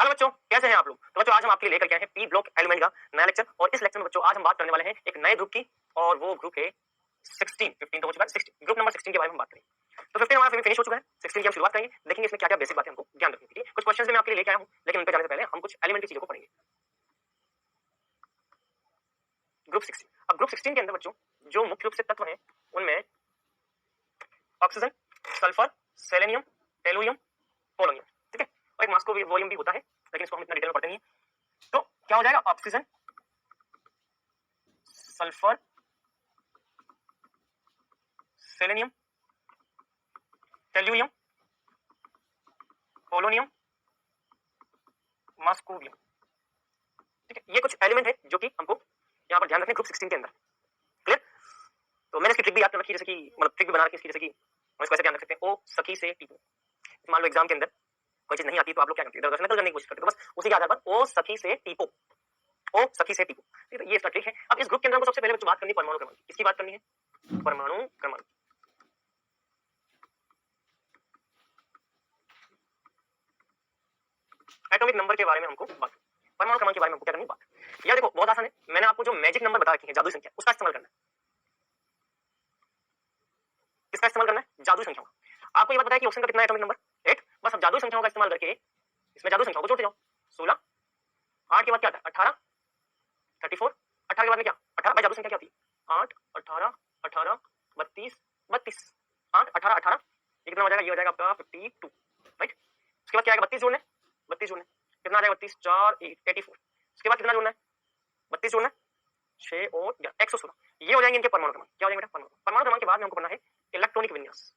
Hello बच्चों, कैसे हैं आप लोग? तो बच्चों आज हम आपके लिए लेकर के आए हैं पी ब्लॉक एलिमेंट का नया लेक्चर। और इस लेक्चर में बच्चों आज हम बात करने वाले हैं एक नए ग्रुप की, और वो ग्रुप है 15 तो हो चुका है, 16 ग्रुप नंबर 16 के बारे में हम बात करेंगे। तो 15 हमारा फिनिश हो चुका है, 16 की हम शुरुआत करेंगे। देखेंगे इसमें क्या-क्या बेसिक बातें हमको ध्यान रखनी है। कुछ क्वेश्चंस मैं आपके लिए लेके आया हूं, लेकिन उन पे जाने से पहले हम कुछ एलिमेंट्री चीजों को पढ़ेंगे। ग्रुप 16, अब ग्रुप 16 के अंदर बच्चों जो मुख्य रूप से तत्व हैं उनमें oxygen, sulphur, selenium, tellurium, polonium, ठीक है। और एक मास्को वोलियम भी होता है, लेकिन इसको हम इतना डिटेल में पढ़ते नहीं है। तो क्या हो जाएगा? Oxygen, sulphur, selenium, tellurium, polonium, moscovium, ठीक है। ये कुछ एलिमेंट है जो कि हमको यहाँ पर ध्यान रखने ग्रुप 16 के अंदर। क्लियर? तो मैंने इसकी ट्रिक भी याद कर रखी है, जैसे कि मतलब ट्रिक भी बना रखी है इसकी, जैसे कि हम इसको ऐसे ध्यान रख सकते हैं, ओ सखी से टीपू। मान लो एग्जाम के अंदर कोई चीज नहीं आती तो आप लोग क्या करते हैं? इधर-उधर नकल करने की कोशिश करते हो, बस उसी के आधार पर ओ सखी से टीपो, ओ सखी से टीपो। तो ये इसका ट्रिक है। अब इस ग्रुप के अंदर हमको सबसे पहले बात करनी है परमाणु क्रमांक की। किसकी बात करनी है? परमाणु क्रमांक। एटॉमिक नंबर के बारे में हमको बात, परमाणु क्रमांक के बारे में हमको क्या करनी है? बात। यार देखो बहुत आसान है, मैंने आपको जो मैजिक नंबर बता रखी है, जादुई संख्या, उसका इस्तेमाल करना है। किसका इस्तेमाल करना है? जादुई संख्याओं का। आपको ये बात बताया कि ऑप्शन का कितना है एटॉमिक नंबर? 8। बस अब जादुई संख्याओं का इस्तेमाल करके इसमें जादुई संख्याओं को जोड़ते जाओ। 16, 8 के बाद क्या आता है? 18, 34, 18 के बाद में क्या? 18 भाई जादुई संख्या क्या होती है? 8, 18, 18, 32, 32, 8, 18, 18, ये कितना हो जाएगा? ये हो जाएगा आपका 52, राइट। उसके बाद क्या आएगा? 32 जोड़ना है, 32 जोड़ना है, कितना आ जाएगा? 32 4 84। उसके बाद कितना जोड़ना है? 32 जोड़ना है, 6 और 116। ये हो जाएंगे इनके परमाणु क्रमांक। क्या हो जाएंगे बेटा? परमाणु क्रमांक के बाद में हमको पढ़ना है इलेक्ट्रॉनिक विन्यास।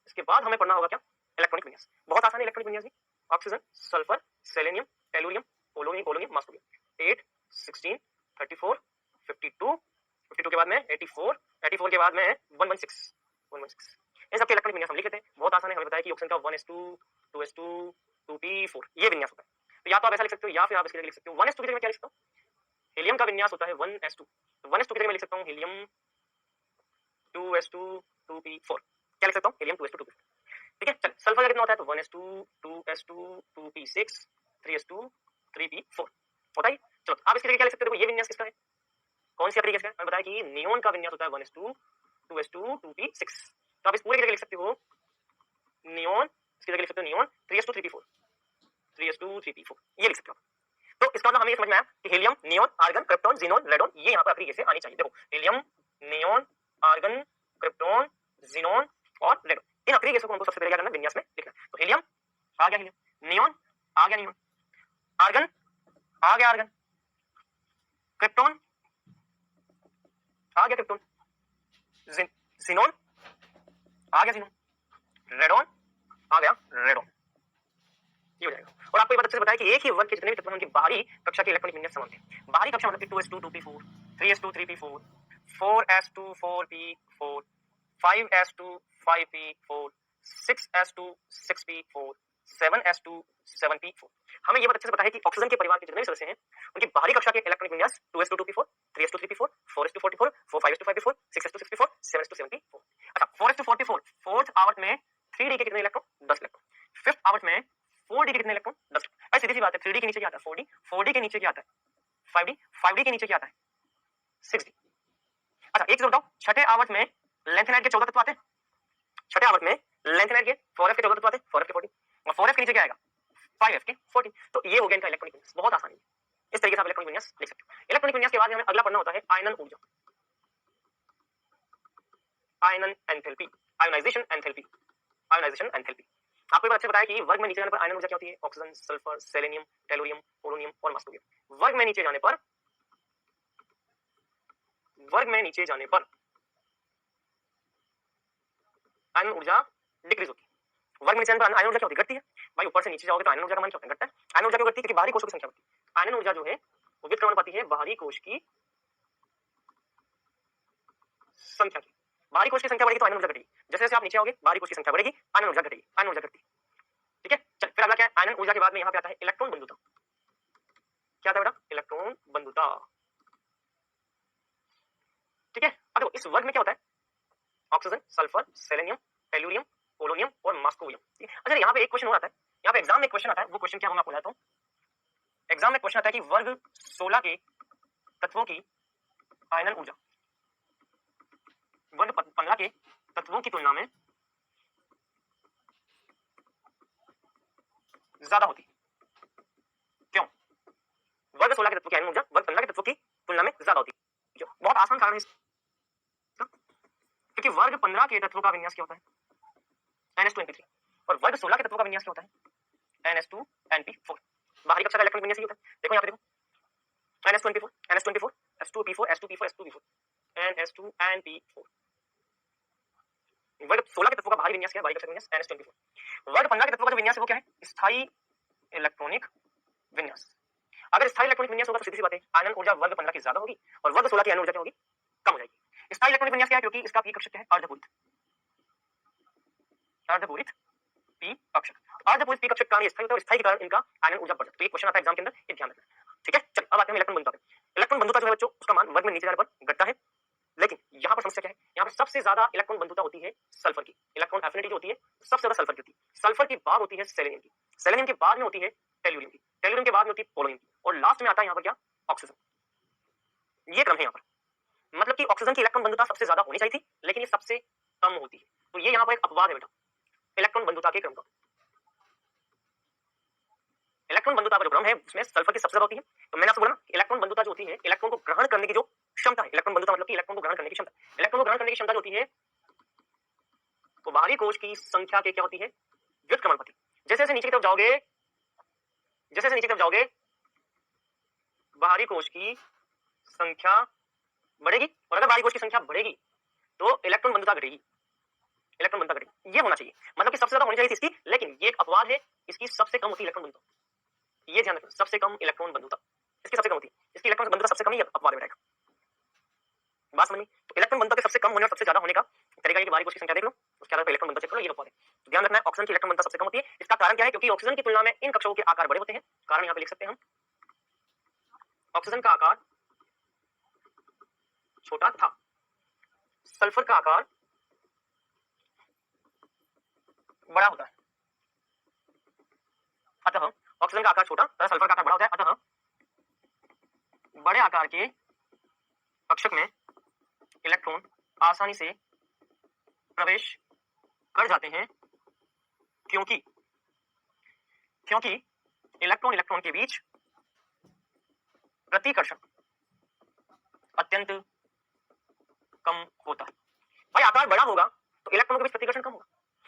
इसके बाद हमें पढ़ना होगा क्या? इलेक्ट्रॉनिक विन्यास। बहुत आसान है इलेक्ट्रॉनिक विन्यास भी। Oxygen, sulphur, selenium, tellurium, polonium, moscovium. 8, 16, 34, 52, 52 के बाद में 84, 84 के बाद में 116, 116। इन सबके इलेक्ट्रॉनिक विन्यास हम लिख लेते हैं। बहुत आसान है, हमें बताया कि ऑक्सीजन का 1s2, 2s2, 2p4 ये विन्यास होता है। तो या तो आप ऐसा लिख सकते हो, या फिर आप इसके जगह लिख सकते हो 1s2 की जगह मैं क्या लिख सकता हूँ? हीलियम का विन्यास होता है 1s2, तो 1s2 की जगह मैं लिख सकता हूँ हीलियम 2s2, 2p4। क्या लिख सकता हूँ? हीलियम 2s2, 2p4, ठीक है। चल सल्फर का कितना होता है? तो 1s2, 2s2, 2p6, 3s2, 3p4 होता है। चलो आप इसकी जगह क्या लिख सकते हो? ये विन्यास किसका है? कौन सी आखिरी है? मैंने बताया कि नियोन का विन्यास होता है 1s2, 2s2, 2p6। तो आप इस पूरे की जगह लिख सकते हो नियोन, इसकी जगह लिख सकते हो neon 3s2, 3p4, 3s2, 3p4 ये लिख सकते हो। तो इसका मतलब हमें समझ में आया कि helium, neon, argon, krypton, xenon, radon ये यहाँ पर आखिरी कैसे आनी चाहिए। देखो helium, neon, argon, krypton, xenon और रेडॉन, इन आखिरी गैसों को हमको सबसे पहले क्या करना है? विन्यास में लिखना है। तो हीलियम आ गया, हीलियम, नियोन आ गया, नियोन, आर्गन आ गया, आर्गन, क्रिप्टॉन आ गया, क्रिप्टॉन, जीनोन आ गया, जीनोन, रेडॉन आ गया, रेडॉन, ये हो जाएगा। और आपको ये बात अच्छे से बताया कि एक ही वर्ग के जितने भी तत्व हैं उनकी बाहरी कक्षा के इलेक्ट्रॉनिक विन्यास समान थे। बाहरी कक्षा मतलब 2s2, 2p4, 3s2, 3p4, 4s2, 4p4, 5s2, 5p4, 6s2, 6p4, 7s2, 7p4। हमें ये बात अच्छे से पता है कि ऑक्सीजन के परिवार के जितने भी सदस्य हैं उनकी बाहरी कक्षा के इलेक्ट्रॉनिक विन्यास 2s2, 2p4, 3s2, 3p4, 4s2, 4p4, 5s2, 5p4, 6s2, 6p4, 7s2, 7p4। अच्छा 4s2, 4p4 फोर्थ आवर्त में 3d के कितने इलेक्ट्रॉन? 10 इलेक्ट्रॉन। फिफ्थ आवर्त में 4d के कितने इलेक्ट्रॉन? 10। भाई सीधी सी बात है, 3d के नीचे क्या आता है? 4d, 4d के नीचे क्या आता है? 5d, 5d के नीचे क्या आता है? 6d। अच्छा एक चीज बताओ, छठे आवर्त में लेंथेनाइड के 14 तत्व आते हैं। छठे आवर्त में लेंथेनाइड के 4f के 14 तत्व आते हैं, 4f के 40, और 4f के नीचे क्या आएगा? 5f के 40। तो ये हो गया इनका इलेक्ट्रॉनिक विन्यास। बहुत आसानी है, इस तरीके से आप इलेक्ट्रॉनिक विन्यास लिख सकते हो। इलेक्ट्रॉनिक विन्यास के बाद हमें अगला पढ़ना होता है आयनन ऊर्जा, आयनन enthalpy, ionisation enthalpy, ionisation enthalpy. आपको ये बात अच्छे बताया कि वर्ग में नीचे जाने पर आयनन ऊर्जा क्या होती है? Oxygen, sulphur, selenium, tellurium, polonium और मास्कोवियम। वर्ग में नीचे जाने पर, वर्ग में नीचे जाने पर आयनन ऊर्जा डिक्रीज होती है। वर्ग में नीचे जाने पर आयनन ऊर्जा क्या होती है? घटती है। भाई ऊपर से नीचे जाओगे तो आयनन ऊर्जा का मान क्या होता है? घटता है। आयनन ऊर्जा क्यों घटती है? क्योंकि बाहरी कोशों की संख्या बढ़ती है। आयनन ऊर्जा जो है वो विक्रमण पाती है बाहरी कोश की संख्या की। बाहरी कोश की संख्या बढ़ेगी तो आयनन ऊर्जा घटेगी। जैसे जैसे आप नीचे आओगे बाहरी कोश की संख्या बढ़ेगी, आयनन ऊर्जा घटेगी, आयनन ऊर्जा घटती है, ठीक है। चल फिर अगला क्या है? आयनन ऊर्जा के बाद में यहाँ पे आता है इलेक्ट्रॉन बंधुता। क्या आता है बेटा? इलेक्ट्रॉन बंधुता, ठीक है। अब देखो इस वर्ग में क्या होता है? Oxygen, sulphur, selenium, tellurium, polonium और मॉस्कोवियम। अच्छा, यहाँ पे एक क्वेश्चन हो आता है, यहाँ पे एग्जाम में क्वेश्चन आता है, वो क्वेश्चन क्या, मैं आपको बताता हूँ। एग्जाम में क्वेश्चन आता है कि वर्ग 16 के तत्वों की आयनन ऊर्जा वर्ग 15 के तत्वों की तुलना में ज्यादा होती है, क्यों? वर्ग 16 के तत्वों की आयनन ऊर्जा वर्ग 15 के तत्वों की तुलना में ज्यादा होती है। क्यों? बहुत आसान कारण है इसका, क्योंकि वर्ग 15 के तत्वों का विन्यास क्या होता है, NH2 और वर्ग 16 के तत्वों का विन्यास क्या होता है, NH2 बाहरी कक्षा का इलेक्ट्रॉनिक विन्यास होता है। देखो यहाँ पे देखो, NH24 S2P4 S2P4 S2P4 NH2 वर्ग 16 के तत्वों का बाहरी विन्यास क्या है, बाहरी कक्षा विन्यास NH24। वर्ग 15 के तत्वों का जो विन्यास है वो क्या है, स्थायी इलेक्ट्रॉनिक विन्यास। अगर स्थायी इलेक्ट्रॉनिक विन्यास होगा तो सीधी सी बात है आयनन ऊर्जा वर्ग 15 की ज्यादा होगी और वर्ग 16 की आयनन ऊर्जा क्या होगी, कम हो जाएगी। स्थायी इलेक्ट्रॉनिक विन्यास क्या है, क्योंकि इसका पी कक्षक क्या है, अर्धपूरित पी कक्षक। अर्धपूरित पी कक्षक कारण स्थायी होता है और स्थायी के कारण इनका आयनन ऊर्जा बढ़ जाता है। तो ये क्वेश्चन आता है एग्जाम के अंदर, ये ध्यान रखना। ठीक है, चल अब आते हैं इलेक्ट्रॉन बंधुता पे। इलेक्ट्रॉन बंधुता जो है बच्चों, उसका मान वर्ग में नीचे जाने पर घटता है, लेकिन यहाँ पर समस्या क्या है, यहाँ पर सबसे ज्यादा इलेक्ट्रॉन बंधुता होती है सल्फर की। इलेक्ट्रॉन एफिनिटी जो होती है सबसे ज्यादा सल्फर की होती है। सल्फर की बाद होती है सेलेनियम की, सेलेनियम के बाद में होती है टेल्यूरियम की, टेल्यूरियम के बाद में होती है पोलोनियम की, और लास्ट में आता है यहाँ पर क्या, ऑक्सीजन। ये क्रम है यहाँ पर, मतलब कि ऑक्सीजन की इलेक्ट्रॉन बंधुता सबसे ज्यादा होनी चाहिए थी, लेकिन ये सबसे कम होती है। तो ये यहाँ पर एक अपवाद है बेटा इलेक्ट्रॉन बंधुता के क्रम का। इलेक्ट्रॉन बंधुता का जो क्रम है उसमें सल्फर की सबसे ज्यादा होती है। तो मैंने आपको बोला ना, इलेक्ट्रॉन बंधुता जो होती है, इलेक्ट्रॉन को ग्रहण करने की जो क्षमता है, इलेक्ट्रॉन बंधुता मतलब कि इलेक्ट्रॉन को ग्रहण करने की क्षमता, इलेक्ट्रॉन को ग्रहण करने की क्षमता जो होती है तो बाहरी कोश की संख्या के क्या होती है, व्युत्क्रमणपति। जैसे जैसे नीचे की तरफ जाओगे, जैसे जैसे नीचे की तरफ जाओगे बाहरी कोश की संख्या बढ़ेगी, और अगर बाहरी कोश की संख्या बढ़ेगी तो इलेक्ट्रॉन बंधुता घटेगी, इलेक्ट्रॉन बंधुता घटेगी। ये होना चाहिए, मतलब कि सबसे ज्यादा होनी चाहिए थी इसकी, लेकिन ये एक अपवाद है, इसकी सबसे कम होती है इलेक्ट्रॉन बंधुता। ये ध्यान रखना, सबसे कम इलेक्ट्रॉन बंधुता इसकी सबसे कम होती है, इसकी इलेक्ट्रॉन बंधुता सबसे कम ही अपवाद में रहेगा। बात समझ में? तो इलेक्ट्रॉन बंधुता के सबसे कम होने और सबसे ज्यादा होने का तरीका ये कि बाहरी कोश की संख्या देख लो, उसके आधार पर इलेक्ट्रॉन बंधुता चेक करो, ये अपवाद है। तो ध्यान रखना है ऑक्सीजन की इलेक्ट्रॉन बंधुता सबसे कम होती है। इसका कारण क्या है, क्योंकि ऑक्सीजन की तुलना में इन कक्षकों के आकार बड़े होते हैं। कारण यहाँ पे लिख सकते हैं हम, ऑक्सीजन का आकार छोटा था, सल्फर का आकार बड़ा होता है। अतः ऑक्सीजन का आकार छोटा तथा सल्फर का आकार बड़ा होता है, अतः बड़े आकार के कक्षक में इलेक्ट्रॉन आसानी से प्रवेश कर जाते हैं, क्योंकि इलेक्ट्रॉन इलेक्ट्रॉन के बीच प्रतिकर्षण अत्यंत कम होता है। भाई आकार बड़ा होगा तो इलेक्ट्रॉनों के बीच प्रतिकर्षण कम होगा,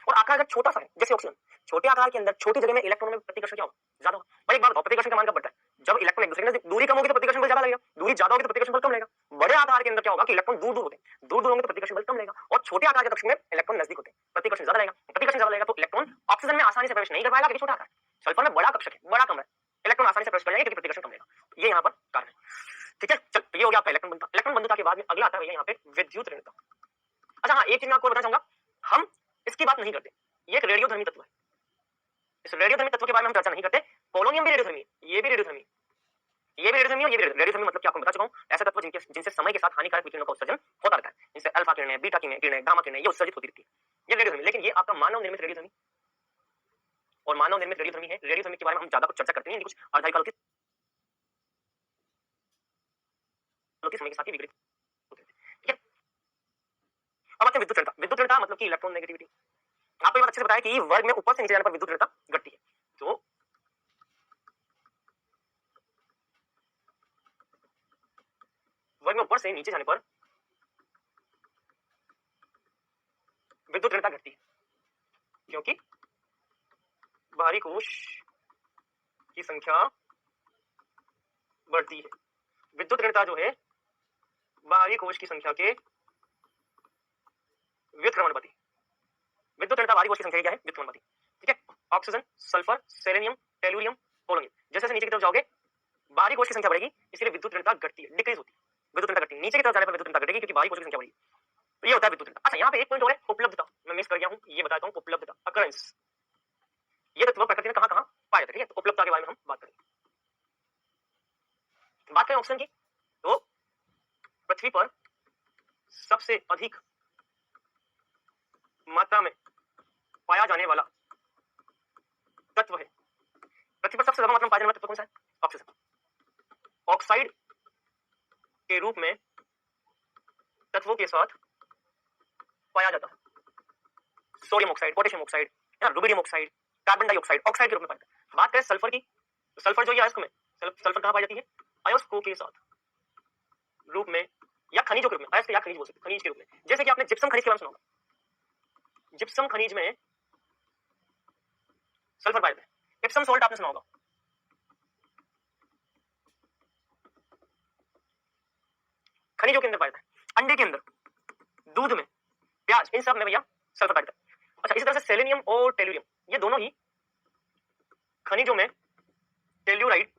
और आकार अगर छोटा सा है जैसे ऑक्सीजन, छोटे आकार के अंदर छोटी जगह में इलेक्ट्रॉनों में प्रतिकर्षण क्या होगा, ज्यादा होगा। भाई एक बात बताओ, प्रतिकर्षण का मान कब बढ़ता है, जब इलेक्ट्रॉन एक दूसरे के दूरी कम होगी तो प्रतिकर्षण बल ज्यादा लगेगा, दूरी ज्यादा होगी तो प्रतिकर्षण बल कम लगेगा। बड़े आकार के अंदर क्या होगा कि इलेक्ट्रॉन दूर दूर होते हैं, दूर दूर होंगे तो प्रतिकर्षण बल कम लगेगा, और छोटे आकार के कक्ष में इलेक्ट्रॉन नजदीक होते हैं, प्रतिकर्षण ज्यादा लगेगा। प्रतिकर्षण ज्यादा लगेगा तो इलेक्ट्रॉन ऑक्सीजन में आसानी से प्रवेश नहीं कर पाएगा, क्योंकि छोटा आकार। सल्फर में बड़ा कक्षक है, बड़ा कम है, इलेक्ट्रॉन आसानी से प्रवेश कर जाएंगे क्योंकि प्रतिकर्षण कम लगेगा। ये यहाँ पर कारण है। ठीक है, चल तो ये हो गया आपका इलेक्ट्रॉन बंधुता। इलेक्ट्रॉन बंधुता के बाद में अगला आता है यहाँ पे विद्युत ऋणता। अच्छा हाँ, एक चीज मैं आपको बताना चाहूंगा, हम इसकी बात नहीं करते, ये एक रेडियोधर्मी तत्व है। इस रेडियोधर्मी तत्व के बारे में हम चर्चा नहीं करते। पोलोनियम भी रेडियोधर्मी है, ये भी रेडियोधर्मी, ये भी रेडियोधर्मी और ये भी रेडियोधर्मी। मतलब कि आपको बता चुका हूं, ऐसे तत्व जिनसे समय के साथ हानिकारक विकिरणों का उत्सर्जन होता रहता है, जैसे अल्फा किरणें, बीटा किरणें, गामा किरणें, ये उत्सर्जित होती रहती है, ये रेडियोधर्मी। लेकिन ये आपका मानव निर्मित रेडियोधर्मी और मानव निर्मित रेडियोधर्मी है। रेडियोधर्मी के बारे में हम ज्यादा कुछ चर्चा करते नहीं, कुछ अर्धायिकाल के समय के साथ ही विकिरित होते हैं। ठीक है, अब आते हैं विद्युत ऋणता। विद्युत ऋणता मतलब कि इलेक्ट्रॉन नेगेटिविटी। आपको ये बात अच्छे से बताया कि वर्ग में ऊपर से नीचे जाने पर विद्युत ऋणता घटती है। तो वर्ग में ऊपर से नीचे जाने पर विद्युत ऋणता घटती है, क्योंकि बाहरी कोश की संख्या बढ़ती है। विद्युत ऋणता जो है बाहरी कोश की संख्या के व्युत्क्रमणपति। विद्युत ऋणता बाहरी कोश की संख्या क्या है, व्युत्क्रमणपति। ठीक है, oxygen, sulphur, selenium, tellurium, polonium, जैसे जैसे नीचे की तरफ जाओगे बाहरी कोश की संख्या बढ़ेगी, इसलिए विद्युत ऋणता घटती है, डिक्रीज होती है, विद्युत ऋणता घटती है। नीचे की तरफ जाने पर विद्युत ऋणता घटेगी क्योंकि बाहरी कोश की संख्या बढ़ेगी। तो ये होता है विद्युत ऋणता। अच्छा यहाँ पे एक पॉइंट और है, उपलब्धता, मैं मिस कर गया हूं, ये बताता हूं, उपलब्धता, अकरेंस। ये तत्व प्रकृति में कहां कहां पाए जाते हैं, तो उपलब्धता के बारे में हम बात करेंगे। बात करें ऑक्सीजन की, तो पृथ्वी पर सबसे अधिक मात्रा में पाया जाने वाला सबसे ज्यादा मात्रा में पाया जाने वाला तत्व कौन सा है? ऑक्सीजन। ऑक्साइड के रूप में तत्वों के साथ पाया जाता है सोडियम ऑक्साइड, पोटेशियम ऑक्साइड, है ना, rubidium oxide, carbon dioxide, oxide के रूप में पाया जाता है। बात करें सल्फर की, तो सल्फर जो ये अयस्क में, सल्फर कहां पाई जाती है? अयस्कों के साथ रूप में या खनिजों के रूप में, अयस्क या खनिज बोल सकते, खनिज के रूप में। जैसे कि आपने जिप्सम खनिज के बारे में सुना होगा, जिप्सम खनिज में सल्फर पाया जाता है। एप्सम सॉल्ट आपने सुना होगा, खनिजों के अंदर पाया जाता है। अंडे के अंदर, दूध में, प्याज, इन सब में भैया सल्फर पाया जाता है। अच्छा, इसी तरह से सेलेनियम और टेल्यूरियम, ये दोनों ही खनिजों में टेल्यूराइड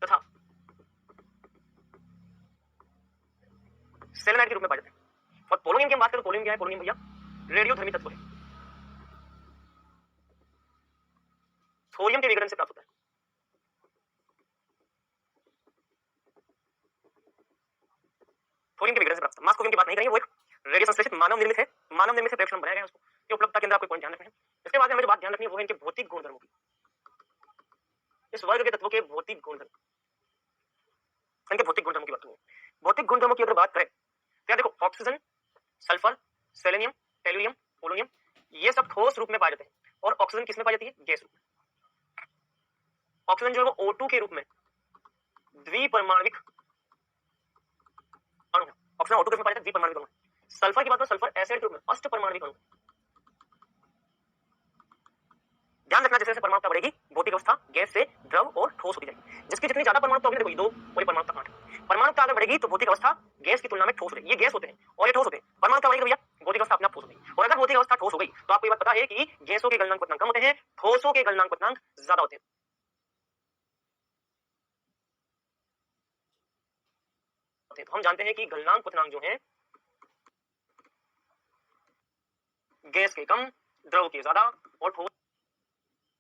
तथा सेलेनाइड के रूप में पाया जाता है। और पोलोनियम की हम बात करें तो पोलोनियम क्या है? पोलोनियम भैया रेडियोधर्मी तत्व है, थोरियम के विघटन से प्राप्त होता है। थोरियम के विघटन से प्राप्त, मास्कोवियम की बात नहीं करेंगे, वो एक रेडियो संश्लेषित मानव निर्मित है, मानव निर्मित प्रयोगशाला बनाया गया है उसको, ये उपलब्धता के अंदर आपको पॉइंट ध्यान रखना है। इसके बाद हमें जो बात ध्यान रखनी है वो है इनके भौतिक गुणधर्मों की, इस वर्ग के तत्वों के भौतिक गुणधर्म, इनके भौतिक गुणधर्मों की बात करें। भौतिक गुणधर्मों की अगर बात करें तो देखो, oxygen, sulphur, selenium, tellurium, polonium, ये सब ठोस रूप में पाए जाते हैं। और ऑक्सीजन किसमें पाई जाती है? गैस रूप में। ऑक्सीजन जो है वो O2 के रूप में द्विपरमाणविक अणु है। ऑक्सीजन O2 के रूप में पाया जाता है, द्विपरमाणविक अणु। सल्फर की बात करें, सल्फर एसिड के रूप में अष्टपरमाणविक अणु। ध्यान रखना, जैसे जैसे परमाणुता बढ़ेगी भौतिक अवस्था गैस से द्रव और ठोस होती जाएगी। जिसकी जितनी ज्यादा परमाणुता होगी, देखो 2 और परमाणुता 8, परमाणुता अगर बढ़ेगी तो भौतिक अवस्था गैस की तुलना में ठोस हो जाएगी। ये गैस होते हैं और ये ठोस होते हैं। परमाणुता बढ़ेगी भैया, भौतिक अवस्था अपने आप ठोस हो जाएगी। और अगर भौतिक अवस्था ठोस हो गई तो आपको ये बात पता है कि गैसों के गलनांक क्वथनांक कम होते हैं, ठोसों के गलनांक क्वथनांक ज्यादा होते हैं। तो हम जानते हैं कि गलनांक क्वथनांक जो है गैस के कम, द्रव के ज्यादा और ठोस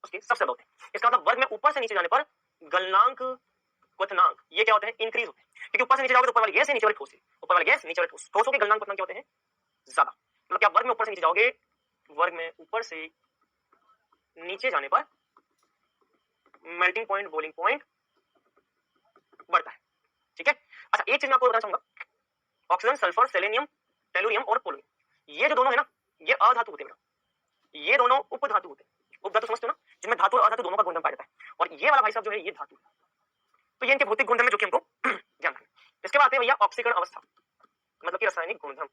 के सबसे ज्यादा होते हैं। इसका मतलब वर्ग में ऊपर से नीचे जाने पर गलनांक क्वथनांक ये क्या होते हैं? इंक्रीज होते हैं, क्योंकि ऊपर से नीचे जाओगे तो ऊपर वाली गैस है, नीचे वाली ठोस है, ऊपर वाली गैस, नीचे वाली ठोस। ठोसों के गलनांक क्वथनांक क्या होते हैं? ज्यादा। मतलब क्या वर्ग में ऊपर से नीचे जाओगे, वर्ग में ऊपर से नीचे जाने पर मेल्टिंग पॉइंट, बॉइलिंग पॉइंट बढ़ता है। ठीक है। अच्छा, एक चीज मैं आपको बताना चाहूंगा, ऑक्सीजन, सल्फर, सेलेनियम, टेलुरियम और पोलोनियम, ये जो दोनों है ना, ये अधातु होते हैं बेटा। ये दोनों उपधातु होते हैं। उपधातु समझते हो ना, जिनमें धातु और अधातु दोनों का गुणधर्म पाया जाता है। और ये वाला भाई साहब जो है ये धातु। तो ये इनके भौतिक गुणधर्म है जो कि हमको ध्यान रखना है। इसके बाद आते हैं भैया ऑक्सीकरण अवस्था, मतलब कि रासायनिक गुणधर्म।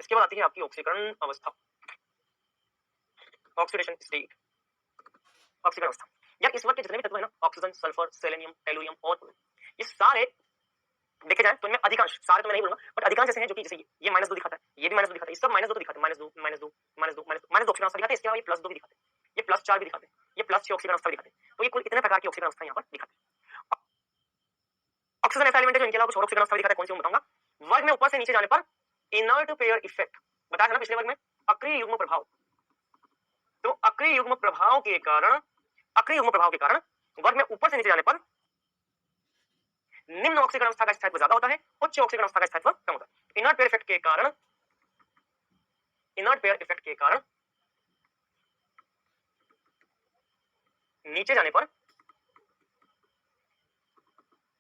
इसके बाद आती है आपकी ऑक्सीकरण अवस्था, ऑक्सीडेशन स्टेट, ऑक्सीकरण अवस्था। यार इस वर्ग के जितने भी तत्व है ना, ऑक्सीजन, सल्फर, सेलेनियम, टेलुरियम और पोलोनियम, ये सारे देखे जाए तो इनमें अधिकांश, सारे तो मैं नहीं बोलूंगा, बट अधिकांश ऐसे हैं जो कि जैसे ये -2 दिखाता है, ये भी -2 दिखाता है, ये सब -2 तो दिखाते हैं, -2, -2, -2, -2 ऑक्सीकरण अवस्था दिखाते हैं। इसके अलावा ये +2 भी दिखाते हैं, ये +4 भी दिखाते हैं, ये +6 ऑक्सीकरण अवस्था भी दिखाते हैं। तो ये कुल इतने प्रकार की ऑक्सीकरण अवस्था यहाँ पर दिखाते हैं। ऑक्सीजन ऐसा एलिमेंट है जो इनके अलावा कुछ और ऑक्सीकरण अवस्था भी दिखाता है, कौन सी मैं बताऊंगा। वर्ग में ऊपर से नीचे जाने पर इनर्ट पेयर इफेक्ट बताया था ना पिछले वर्ग में, अक्रिय युग्म प्रभाव। तो अक्रिय युग्म प्रभाव के कारण, अक्रिय युग्म प्रभाव के कारण वर्ग में ऊपर से नीचे जाने पर निम्न ऑक्सीकरण अवस्था का स्थायित्व ज्यादा होता है, उच्च ऑक्सीकरण अवस्था का स्थायित्व कम होता है। इनर्ट पेयर इफेक्ट के कारण, इनर्ट पेयर इफेक्ट के कारण नीचे जाने पर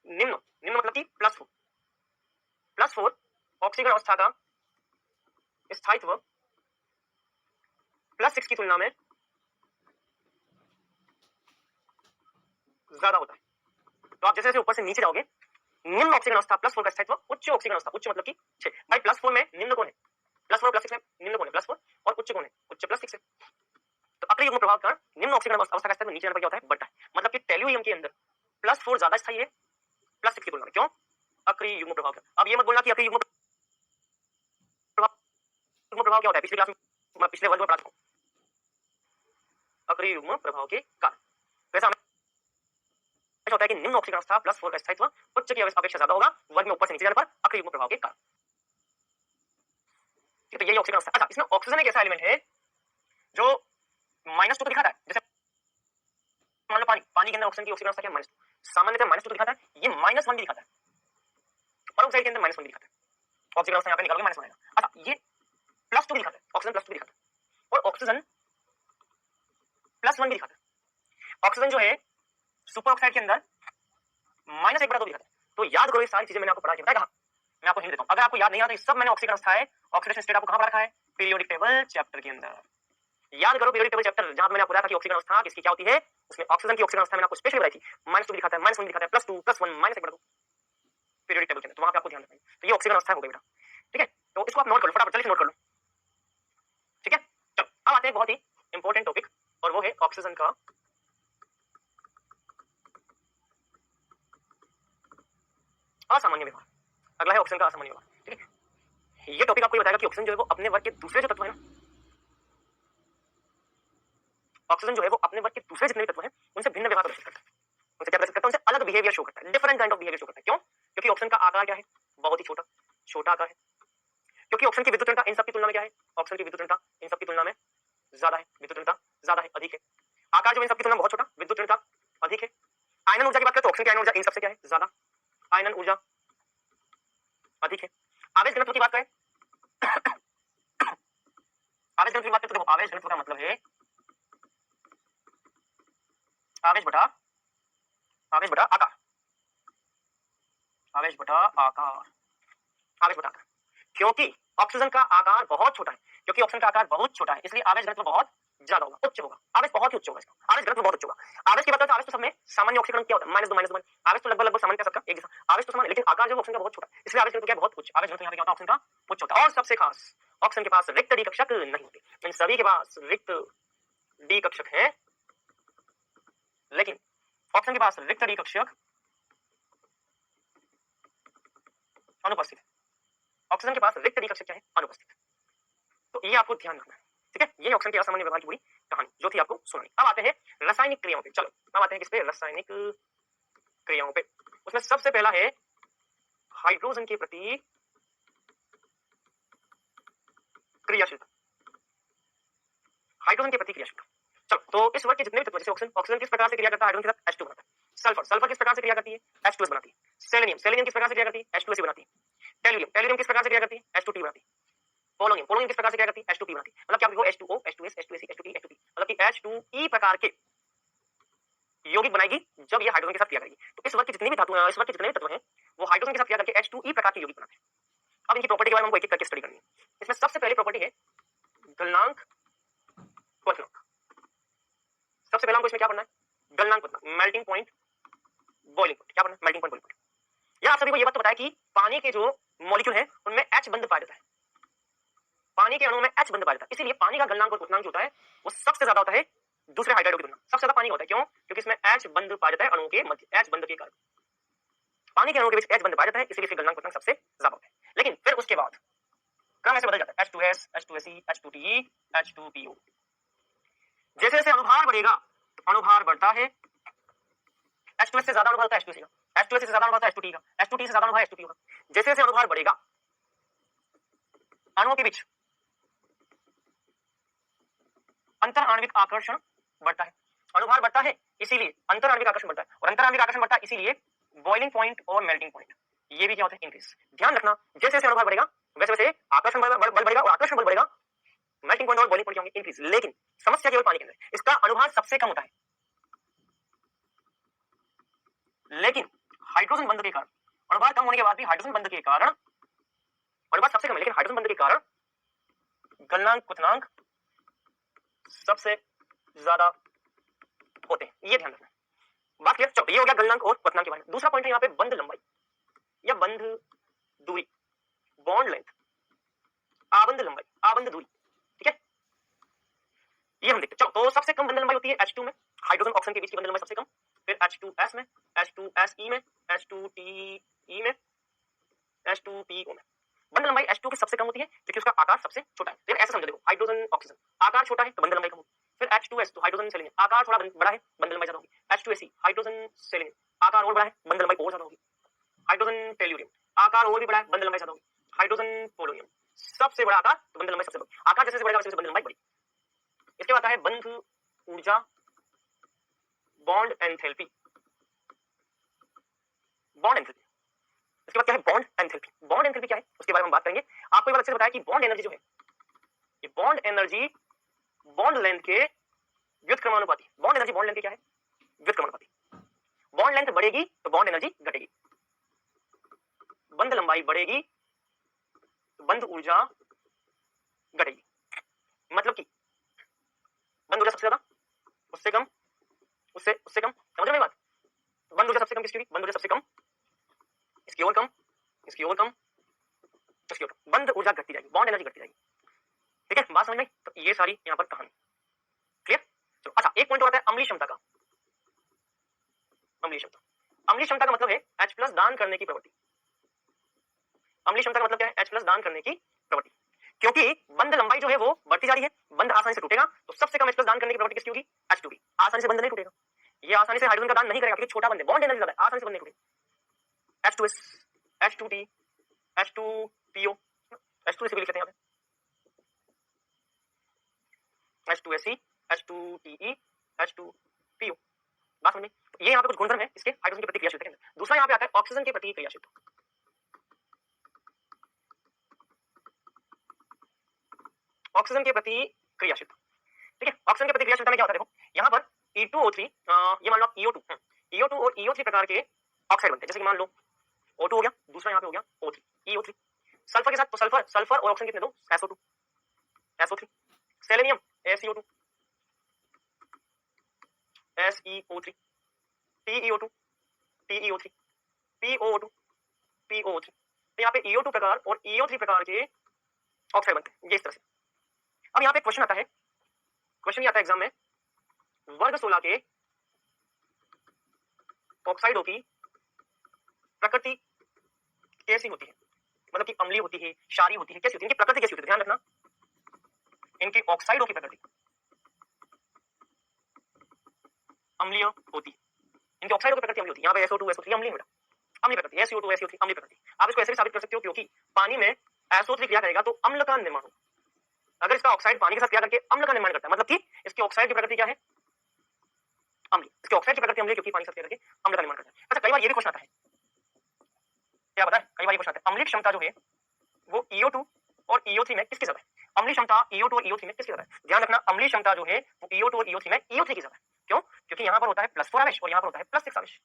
निम्न, निम्न मतलब कि +4 ऑक्सीकरण अवस्था का स्थायित्व +6 की तुलना में ज्यादा होता है। तो आप जैसे जैसे ऊपर से नीचे जाओगे, निम्न ऑक्सीकरण अवस्था +4 का स्थायित्व, उच्च ऑक्सीकरण अवस्था, उच्च मतलब कि 6। भाई +4 में निम्न कौन है? +4 और +6 में निम्न कौन है? +4 और उच्च कौन है? उच्च +6 है। तो अक्रिय युग्म प्रभाव का निम्न ऑक्सीकरण अवस्था का स्थायित्व नीचे जाने पर क्या होता है? बढ़ता है। मतलब कि टेल्यूरियम के अंदर +4 ज्यादा स्थायी है +6 की तुलना में। क्यों? अक्रिय युग्म प्रभाव का। अब ये मत बोलना कि अक्रिय युग्म प्रभाव क्या होता है, पिछली क्लास में, पिछले वर्ग में पढ़ा था अक्रिय युग्म प्रभाव के कारण। वैसा होता है कि निम्न ऑक्सीकरण अवस्था +4 का स्थायित्व उच्च की अपेक्षा ज्यादा होगा वर्ग में ऊपर से नीचे जाने पर अक्रिय युग्म प्रभाव के कारण। तो यही ऑक्सीकरण अवस्था। अच्छा, इसमें ऑक्सीजन एक ऐसा एलिमेंट है जो -2 तो दिखाता है, जैसे मान लो पानी, पानी के अंदर ऑक्सीजन की ऑक्सीकरण अवस्था क्या है? -2। सामान्यतः -2 तो दिखाता है, ये -1 भी दिखाता है, परोक्साइड के अंदर -1 भी दिखाता है। ऑक्सीकरण अवस्था यहाँ पे निकालोगे -1 आएगा। अच्छा, ये +2 भी दिखाता है, ऑक्सीजन +2 भी दिखाता है, और ऑक्सीजन +1 भी दिखाता है। ऑक्सीजन जो है सुपर ऑक्साइड के अंदर -1/2 दिखाता है। तो याद करो ये सारी चीजें मैंने आपको पढ़ा के बताया कहा, मैं आपको हिंट देता हूं, अगर आपको याद नहीं आता तो सब मैंने ऑक्सीकरण अवस्था है, ऑक्सीडेशन स्टेट आपको कहां पढ़ा रखा है, पीरियोडिक टेबल चैप्टर के अंदर। याद करो पीरियोडिक टेबल चैप्टर जहां मैंने आपको बताया था कि ऑक्सीकरण अवस्था किसकी क्या होती है, उसमें ऑक्सीजन की ऑक्सीकरण अवस्था मैंने आपको स्पेशली बताई थी, -2 दिखाता है, -1 दिखाता है, +2 +1 -1/2 पीरियोडिक टेबल के अंदर, तो वहां पे आपको ध्यान रखना है। तो ये ऑक्सीकरण अवस्था हो गई बेटा, ठीक है। तो इसको आप नोट कर लो फटाफट, जल्दी से नोट कर लो, ठीक है। चलो अब आते हैं बहुत ही इंपॉर्टेंट टॉपिक, और वो है ऑक्सीजन का असामान्य व्यवहार। अगला है ऑक्सीजन का असामान्य व्यवहार, ठीक है। ये टॉपिक आपको बताएगा कि ऑक्सीजन जो है वो अपने वर्ग के दूसरे जो तत्व है ना, ऑक्सीजन जो है वो अपने वर्ग के दूसरे जितने भी तत्व हैं उनसे भिन्न व्यवहार प्रदर्शित करता है, उनसे क्या प्रदर्शित करता है, उनसे अलग बिहेवियर शो करता है, different kind of behaviour show करता है। क्यों? क्योंकि ऑक्सीजन का आकार क्या है, बहुत ही छोटा, छोटा आकार है। क्योंकि ऑक्सीजन की विद्युत इन सब की तुलना में क्या है, ऑक्सीजन की विद्युत इन सब की तुलना में ज्यादा है, विद्युत ज्यादा है, अधिक है। आकार जो इन सब की तुलना में बहुत छोटा, विद्युत अधिक है। आयनन ऊर्जा की बात करें तो ऑक्सीजन की आयनन ऊर्जा इन सबसे क्या है, ज्यादा, आयनन ऊर्जा अधिक है। आवेश घनत्व की बात करें, आवेश घनत्व की बात करें तो देखो आवेश घनत्व का मतलब है आवेश बटा आकार, आवेश बटा आकार, आवेश बटा आकार। क्योंकि ऑक्सीजन का आकार बहुत छोटा है, क्योंकि ऑक्सीजन का आकार बहुत छोटा है इसलिए आवेश घनत्व बहुत ज्यादा होगा, उच्च होगा, आवेश बहुत ही उच्च होगा, इसका आवेश घनत्व बहुत उच्च होगा। आवेश की बात करें तो आवेश तो सब में सामान्य ऑक्सीकरण क्या होता है, -2 आवेश तो लगभग सामान्य सबका एक जैसा, आवेश तो समान, लेकिन आकार जो ऑक्सीजन का बहुत छोटा है इसलिए आवेश घनत्व क्या बहुत उच्च, आवेश घनत्व यहाँ पे क्या होता है, ऑक्सीजन का उच्च होता है। और सबसे खास ऑक्सीजन के पास रिक्त डी कक्षक नहीं होते, इन सभी के पास रिक्त डी कक्षक है, लेकिन ऑक्सीजन के पास रिक्त डी कक्षक अनुपस्थित है, ऑक्सीजन के पास रिक्त डी कक्षक क्या है, अनुपस्थित। तो ये आपको ध्यान रखना है, ठीक है। ये ऑक्सीजन के असामान्य व्यवहार की पूरी कहानी जो थी आपको सुनाई। अब आते हैं रासायनिक क्रियाओं पे, चलो अब आते हैं किस पे, रासायनिक क्रियाओं पे। उसमें सबसे पहला है हाइड्रोजन के प्रति क्रियाशीलता, हाइड्रोजन के प्रति क्रियाशीलता। चलो तो इस वर्ग के जितने भी तत्व, जैसे ऑक्सीजन, ऑक्सीजन किस प्रकार से क्रिया करता है हाइड्रोजन के साथ, H2 बनाता है। सल्फर, सल्फर किस प्रकार से क्रिया करती है, H2S बनाती है। सेलेनियम, सेलेनियम किस प्रकार से क्रिया करती है, H2SE बनाती है। टेलुरियम, टेलुरियम किस प्रकार से क्रिया करती है, H2T बनाती है। पोलोनियम, पोलोनियम किस प्रकार से क्रिया करती है, H2P बनाती है। मतलब क्या आपको H2O, H2S, H2SE, H2T, H2P, मतलब कि H2E प्रकार के यौगिक बनाएगी जब ये हाइड्रोजन के साथ क्रिया करेगी। तो इस वर्ग के जितने भी धातु हैं, इस वर्ग के जितने भी तत्व हैं वो हाइड्रोजन के साथ क्रिया करके H2E प्रकार के यौगिक बनाते हैं। अब इनकी प्रॉपर्टी के बारे में हमको एक एक करके स्टडी करनी है। इसमें सबसे पहली प्रॉपर्टी है गलनांक क्वथनांक। सबसे पहला हमको इसमें क्या पढ़ना है, गलनांक क्वथनांक, मेल्टिंग पॉइंट, बॉइलिंग पॉइंट। क्या पढ़ना है, मेल्टिंग पॉइंट, बॉइलिंग पॉइंट। यह आप सभी को ये बात तो बताया कि पानी के जो मॉलिक्यूल है उनमें H बंध पाया जाता है, पानी के अणु में H बंध पाया जाता है, इसीलिए पानी का गलनांक और क्वथनांक जो होता है वो सबसे ज्यादा होता है दूसरे हाइड्राइडों की तुलना, सबसे ज्यादा पानी होता है। क्यों? क्योंकि इसमें H बंध पाया जाता है अणुओं के मध्य, H बंध के कारण पानी के अणुओं के बीच H बंध पाया जाता है, इसीलिए इसका गलनांक क्वथनांक सबसे ज्यादा होता है। लेकिन फिर उसके बाद क्रम ऐसे बदल जाता है, H2S, H2SE, H2TE, H2PO। जैसे जैसे अनुभार बढ़ेगा तो अनुभार बढ़ता है, H2S से ज्यादा अनुभार होता है H2SE का, H2S से ज्यादा अनुभार होता है H2T का, H2T से ज्यादा अनुभार H2PO का। जैसे जैसे अनुभार बढ़ेगा अणुओं के बीच अंतर आणविक आकर्षण बढ़ता है, अनुभार बढ़ता है इसीलिए अंतर आणविक आकर्षण बढ़ता है, और अंतर आणविक आकर्षण बढ़ता है इसीलिए बॉइलिंग पॉइंट और मेल्टिंग पॉइंट ये भी क्या होता है, इंक्रीज। ध्यान रखना जैसे जैसे अनुभार बढ़ेगा वैसे वैसे आकर्षण बल बढ़ेगा, और आकर्षण बल बढ़ेगा, मेल्टिंग पॉइंट और बॉइलिंग पॉइंट क्या होंगे, इंक्रीज। लेकिन समस्या केवल पानी के अंदर, इसका अनुभार सबसे कम होता है, लेकिन हाइड्रोजन बंध के कारण अनुभार कम होने के बाद भी हाइड्रोजन बंध के कारण अनुभार सबसे कम है, लेकिन हाइड्रोजन बंध के कारण गलनांक क्वथनांक सबसे ज्यादा होते हैं, ये ध्यान रखना। बात क्लियर? चलो ये हो गया गलनांक और क्वथनांक के बारे में। दूसरा पॉइंट है यहाँ पे बंध लंबाई या बंध दूरी, बॉन्ड लेंथ, आबंध लंबाई, आबंध दूरी, ठीक है। ये हम देखते हैं। चलो तो सबसे कम बंध लंबाई होती है H2 में, हाइड्रोजन ऑक्सीजन के बीच की बंध लंबाई सबसे कम, फिर H2S में, H2SE में, H2TE में, H2PO में। बंध लंबाई H2 की सबसे कम होती है क्योंकि उसका आकार सबसे छोटा है। फिर ऐसा समझो, देखो हाइड्रोजन ऑक्सीजन आकार छोटा है तो बंध लंबाई कम होगी। फिर H2S तो हाइड्रोजन सेलेनियम आकार थोड़ा बड़ा है, बंध लंबाई ज्यादा होगी। H2SE हाइड्रोजन सेलेनियम आकार और बड़ा है, बंध लंबाई और ज्यादा होगी। हाइड्रोजन टेल्यूरियम आकार और भी बड़ा है, बंध लंबाई ज्यादा होगी। हाइड्रोजन पोलोनियम सबसे बड़ा आकार तो बंध लंबाई सबसे बड़ी, आकार जैसे बढ़ेगा वैसे बंध लंबाई बड़ी। इसके बाद आता है बंध ऊर्जा, बॉन्ड एंथैल्पी, बॉन्ड एंथैल्पी। इसके बाद क्या है, बॉन्ड एंथैल्पी। बॉन्ड एंथैल्पी क्या है उसके बारे में हम बात करेंगे। आपको एक बार अच्छे से बताया कि बॉन्ड एनर्जी जो है, ये बॉन्ड एनर्जी बॉन्ड लेंथ के व्युत्क्रमानुपाती। बॉन्ड एनर्जी बॉन्ड लेंथ के क्या है, व्युत्क्रमानुपाती। बॉन्ड लेंथ बढ़ेगी तो बॉन्ड एनर्जी घटेगी, बंध लंबाई बढ़ेगी तो बंध ऊर्जा घटेगी। मतलब कि बंध ऊर्जा सबसे ज्यादा, उससे कम, उससे कम, समझ रहे बात? बंध ऊर्जा सबसे कम किसकी होगी? बंध ऊर्जा सबसे कम, इसकी और कम, इसकी और कम, इसकी और कम, बंध ऊर्जा घटती जाएगी, बॉन्ड एनर्जी घटती जाएगी। ठीक है, बात समझ में? तो ये सारी यहाँ पर कहानी क्लियर। चलो अच्छा, एक पॉइंट और आता है अम्लीय क्षमता का। अम्लीय क्षमता, अम्लीय क्षमता का मतलब है H प्लस दान करने की प्रवृत्ति। अम्लीय क्षमता का मतलब क्या है? H प्लस दान करने की प्रवृत्ति। क्योंकि बंध लंबाई जो है वो बढ़ती जा रही है, बंध आसानी से टूटेगा, तो सबसे कम H प्लस दान करने की प्रवृत्ति किसकी होगी? H2 की। आसानी से बंध नहीं टूटेगा, ये आसानी से हाइड्रोजन का दान नहीं करेगा क्योंकि छोटा बंध है, बॉन्ड एनर्जी ज्यादा है, आसानी से बंध नहीं टूटेगा। H2S, H2T, H2PO, H2S भी लिख लेते हैं यहाँ पे, H2SE, H2TE, H2PO। बात समझ में? ये यहाँ पे कुछ गुणधर्म है इसके हाइड्रोजन के प्रति क्रियाशीलता के अंदर। दूसरा यहाँ पे आता है ऑक्सीजन के प्रति क्रियाशीलता। ऑक्सीजन के प्रति क्रियाशीलता, ठीक है, ऑक्सीजन के प्रति क्रियाशीलता में क्या होता है? देखो यहाँ पर E2O3, ये मान लो EO2, EO2 और EO3 प्रकार के ऑक्साइड बनते हैं। जैसे कि मान लो O2 हो गया, दूसरा यहाँ पे हो गया O3, EO3। सल्फर के साथ तो सल्फर और ऑक्सीजन कितने दो? SO2, SO3। Selenium SeO2, SeO3, TeO2, TeO3, POO2, POO3। तो यहाँ पे EO2 प्रकार और EO3 प्रकार के ऑक्साइड बनते हैं, ये इस तरह से। अब यहाँ पे क्वेश्चन आता है, क्वेश्चन ये आता है एग्जाम में, वर्ग 16 के ऑक्साइडों की प्रकृति कैसी होती है? मतलब कि अम्लीय होती है, क्षारीय होती है, कैसी होती है? इनकी प्रकृति कैसी होती है? ध्यान रखना, इनकी ऑक्साइडों की प्रकृति अम्लीय होती है, इनकी ऑक्साइडों की प्रकृति अम्लीय होती है। यहाँ पे SO2 SO3 अम्लीय बेटा, अम्लीय प्रकृति, SO2 SO3 अम्लीय प्रकृति। आप इसको ऐसे भी साबित कर सकते हो क्योंकि पानी में SO3 क्रिया करेगा तो अम्ल का निर्माण होगा। अगर इसका ऑक्साइड पानी के साथ क्रिया करके अम्ल का निर्माण करता है, मतलब कि इसकी ऑक्साइड की प्रकृति क्या है? अम्लीय। इसकी ऑक्साइड की प्रकृति अम्लीय क्योंकि पानी के साथ क्रिया करके अम्ल का निर्माण करता है। अच्छा, कई बार ये भी क्वेश्चन आता है, क्या पता है? कई बार ये क्वेश्चन आता है, अम्लीय क्षमता जो है वो EO2 और EO3 में किसकी ज्यादा है? अम्लीय क्षमता EO2 और EO3 में किसकी ज्यादा है? ध्यान रखना, अम्लीय क्षमता जो है वो EO2 और EO3 में EO3 की ज्यादा है। क्यों? क्योंकि यहाँ पर होता है +4 आवेश और यहाँ पर होता है +6 आवेश।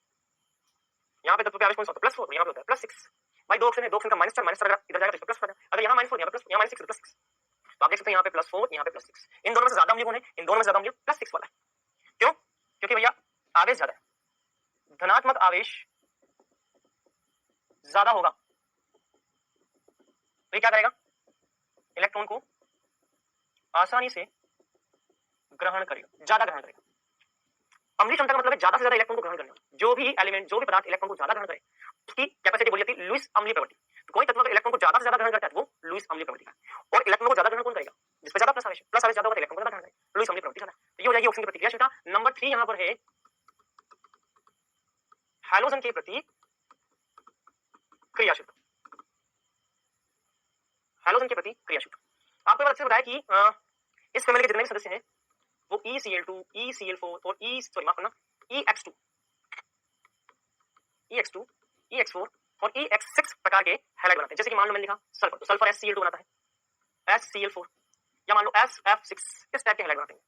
यहाँ पे तत्व पे आवेश कौन सा होता है? +4, यहाँ पे होता है +6। भाई दो ऑप्शन है, दो ऑप्शन का -4 अगर इधर जाएगा तो +4, अगर यहाँ -4 यहाँ पे यहाँ -6 तो +6। तो आप देख सकते हैं यहाँ पे +4 यहाँ पे +6। इन दोनों में से ज्यादा अम्लीय कौन है? इन दोनों में ज्यादा अम्लीय +6 वाला है। क्यों? क्योंकि भैया आवेश ज्यादा है, धनात्मक आवेश ज्यादा होगा तो ये क्या करेगा? इलेक्ट्रॉन को आसानी से ग्रहण करेगा, ज्यादा ग्रहण करेगा। अम्लीय क्षमता का मतलब है ज्यादा से ज्यादा इलेक्ट्रॉन को ग्रहण करना। जो भी एलिमेंट, जो भी पदार्थ इलेक्ट्रॉन को ज्यादा ग्रहण करे उसकी कैपेसिटी बोली जाती है लुईस अम्लीय प्रवृत्ति। तो कोई तत्व अगर इलेक्ट्रॉन को ज्यादा से ज्यादा ग्रहण करता है वो लुईस अम्लीय प्रवृत्ति का। और इलेक्ट्रॉन को ज्यादा ग्रहण कौन करेगा? जिस पे ज्यादा प्लस आवेश ज्यादा होगा तो इलेक्ट्रॉन को ज्यादा ग्रहण करेगा, लुईस अम्लीय प्रवृत्ति ज्यादा। तो ये हो जाएगी ऑक्सीजन की प्रतिक्रियाशीलता। नंबर 3 यहाँ पर है हैलोजन के प्रति क्रियाशीलता। हैलोजन के प्रति क्रियाशीलता आपको अच्छे बताया कि इस फैमिली के जितने भी सदस्य हैं वो ECl2, ECl4 और EX2, EX2, EX4 और EX6 प्रकार के हैलाइड बनाते हैं। जैसे कि मान लो मैंने लिखा सल्फर, तो सल्फर SCl2 बनाता है, SCl4 या मान लो SF6, इस टाइप के हैलाइड बनाते हैं।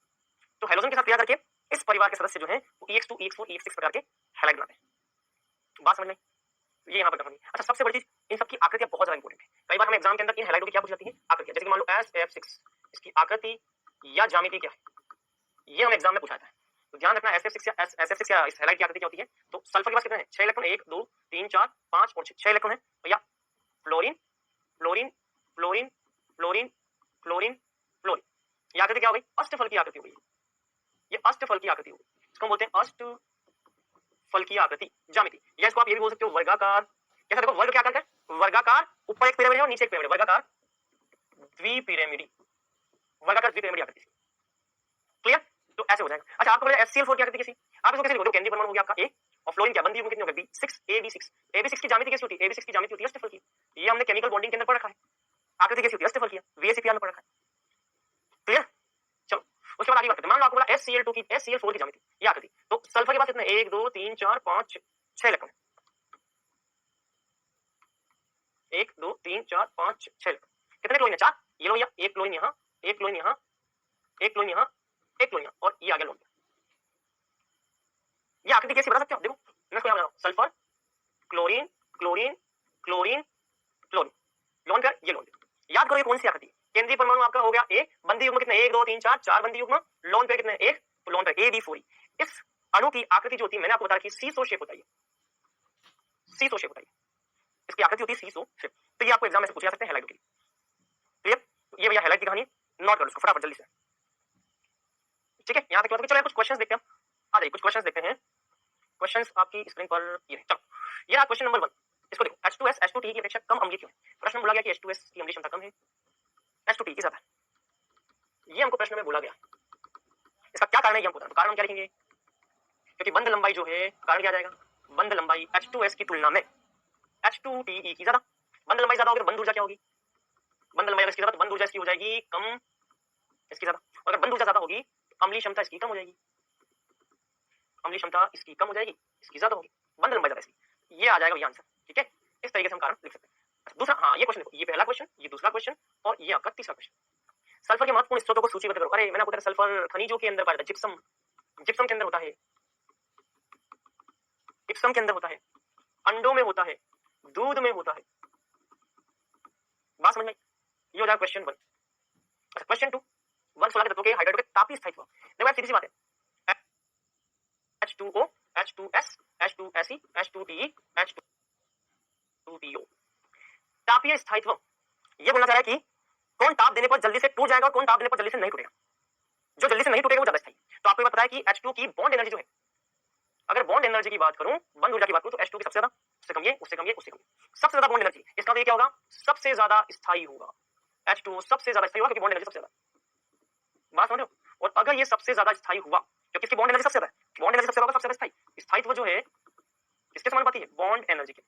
तो हैलोजन के साथ क्रिया करके इस परिवार के सदस्य जो हैं वो EX2, EX4, EX6 प्रकार के हैलाइड बनाते हैं। बात समझ में? ये यहाँ पर करनी। अच्छा, सबसे बड़ी चीज, इन सबकी आकृतियां बहुत ज्यादा इंपॉर्टेंट है। कई बार हमें एग्जाम के अंदर इन हैलाइडों की क्या पूछ जाती है? आकृतियां। जैसे कि मान लो SF6, इसकी आकृति या ज्यामिति क्या है, ये हमें एग्जाम में पूछा जाता है। तो ध्यान रखना, SF6 या इस हैलाइड की आकृति क्या होती है। तो सल्फर के पास कितने हैं? 6 इलेक्ट्रॉन, 1 2 3 4 5 और 6 इलेक्ट्रॉन है भैया। Fluorine fluorine fluorine fluorine fluorine fluorine, ये आकृति क्या हो गई? अष्टफल की आकृति हो गई। ये अष्टफल की आकृति हो गई, इसको बोलते हैं अष्टफल की आकृति ज्यामिति। या इसको आप ये भी बोल सकते हो वर्गाकार। कैसा? देखो वर्ग क्या आकार है? वर्गाकार, ऊपर एक पिरामिड है और नीचे एक पिरामिड, वर्गाकार द्विपिरामिडी, वर्गाकार द्विपिरामिडी आकृति। क्लियर? तो ऐसे हो जाएगा। अच्छा, आपको बोला HCl4 की आकृति कैसी? आप इसको कैसे लिखोगे? केंद्रीय परमाणु हो गया आपका A और फ्लोरीन क्या बंदी कितनी हो गई? B6, AB6। AB6 की ज्यामिति कैसी होती है? AB6 की ज्यामिति होती है अष्टफल की। ये हमने केमिकल बॉन्डिंग के अंदर पढ़ रखा है। आकृति कैसी होती है? अष्टफल की। VACPR में पढ़ रखा है। क्लियर? चलो उसके बाद आगे बढ़ते हैं। मान लो आपको बोला HCl4 की ज्यामिति, ये आकृति। तो सल्फर के पास कितने? 1 2 3 4 5 6 इलेक्ट्रॉन, 1 2 3 4 5 6 इलेक्ट्रॉन। कितने क्लोरीन है? 4। ये लो, एक क्लोरीन यहाँ, एक क्लोरीन यहाँ, एक क्लोरीन यहाँ, एक क्लोरीन यहाँ और ये आ गया लोन। ये आकृति कैसी बता सकते हो? देखो मैं इसको यहाँ बना रहा हूँ, sulphur chlorine chlorine chlorine chlorine, lone pair, ये लोन पेयर। याद करो ये कौन सी आकृति, केंद्रीय परमाणु आपका हो गया ए, बंदी युग्म कितने 1 2 3 4, 4 बंदी युग्म, लोन पेयर कितने 1, तो लोन पेयर AB4E। इस अणु की आकृति जो होती है मैंने आपको बताया कि सीसो शेप होता है, सीसो शेप होता है, इसकी आकृति होती है सीसो शेप। तो ये आपको एग्जाम में से पूछा जा सकते हैं हेलाइट के लिए। क्लियर, ये भैया हेलाइट की कहानी नोट कर लो इसको फटाफट जल्दी से, ठीक है। यहाँ तक चलो कुछ क्वेश्चंस देखते हैं, आ जाइए कुछ क्वेश्चंस देखते हैं। क्वेश्चंस आपकी स्क्रीन पर ये है, चलो ये रहा क्वेश्चन नंबर 1, इसको देखो H2S H2T की अपेक्षा कम अम्लीय क्यों है। प्रश्न में बोला गया कि H2S की अम्लीय क्षमता कम है, H2T की ज्यादा है, ये हमको प्रश्न में बोला गया। इसका क्या कारण है ये हमको बताना, तो कारण हम क्या लिखेंगे, क्योंकि बंध लंबाई जो है, कारण क्या आ जाएगा, बंध लंबाई H2S की तुलना में H2TE की ज्यादा, बंध लंबाई ज्यादा होगी तो बंध ऊर्जा क्या होगी, बंध लंबाई अगर इसकी ज्यादा तो बंध ऊर्जा इसकी हो जाएगी कम, इसकी ज्यादा, अगर बंध ऊर्जा ज्यादा होगी तो अम्लीय क्षमता इसकी कम हो जाएगी, अम्लीय क्षमता इसकी कम हो जाएगी, इसकी ज्यादा होगी, बंध लंबाई ज्यादा इसकी, ये आ जाएगा ये आंसर, ठीक है। इस तरीके से हम कारण लिख सकते हैं। दूसरा, हाँ ये क्वेश्चन देखो, ये पहला क्वेश्चन, ये दूसरा क्वेश्चन और ये आपका तीसरा क्वेश्चन। सल्फर के महत्वपूर्ण स्रोतों को सूचीबद्ध करो। अरे मैंने आपको बताया सल्फर खनिजों के अंदर पाया जाता है, जिप्सम, जिप्सम के अंदर होता है, जिप्सम के अंदर होता है, अंडों में होता है, दूध में होता है, बात समझ में, ये हो जाएगा क्वेश्चन 1। अच्छा क्वेश्चन 2, वन सोलह के तत्वों के हाइड्रेट के तापीय स्थायित्व, देखो यार सीधी सी बात है, H2O H2S H2Se H2Te H2PO, तापीय स्थायित्व ये बोलना चाह रहा है कि कौन ताप देने पर जल्दी से टूट जाएगा और कौन ताप देने पर जल्दी से नहीं टूटेगा, जो जल्दी से नहीं टूटेगा वो ज्यादा स्थायी। तो आपको ये पता है कि H2 की बॉन्ड एनर्जी जो है, अगर बॉन्ड एनर्जी की बात करूं, बंध ऊर्जा की बात करूं, तो H2 की सबसे ज्यादा, उससे कम ये, उससे कम ये, उससे कम ये, सबसे ज्यादा बॉन्ड एनर्जी, इसका मतलब ये क्या होगा, सबसे ज्यादा स्थायी होगा, H2O सबसे ज्यादा स्थायी होगा क्योंकि बॉन्ड एनर्जी सबसे ज्यादा, बात समझ रहे हो। और अगर ये सबसे ज्यादा स्थायी हुआ क्योंकि इसकी बॉन्ड एनर्जी सबसे ज्यादा है, बॉन्ड एनर्जी सबसे ज्यादा, सबसे ज्यादा स्थायी, स्थायित्व जो है किसके समानुपाती है, बॉन्ड एनर्जी के,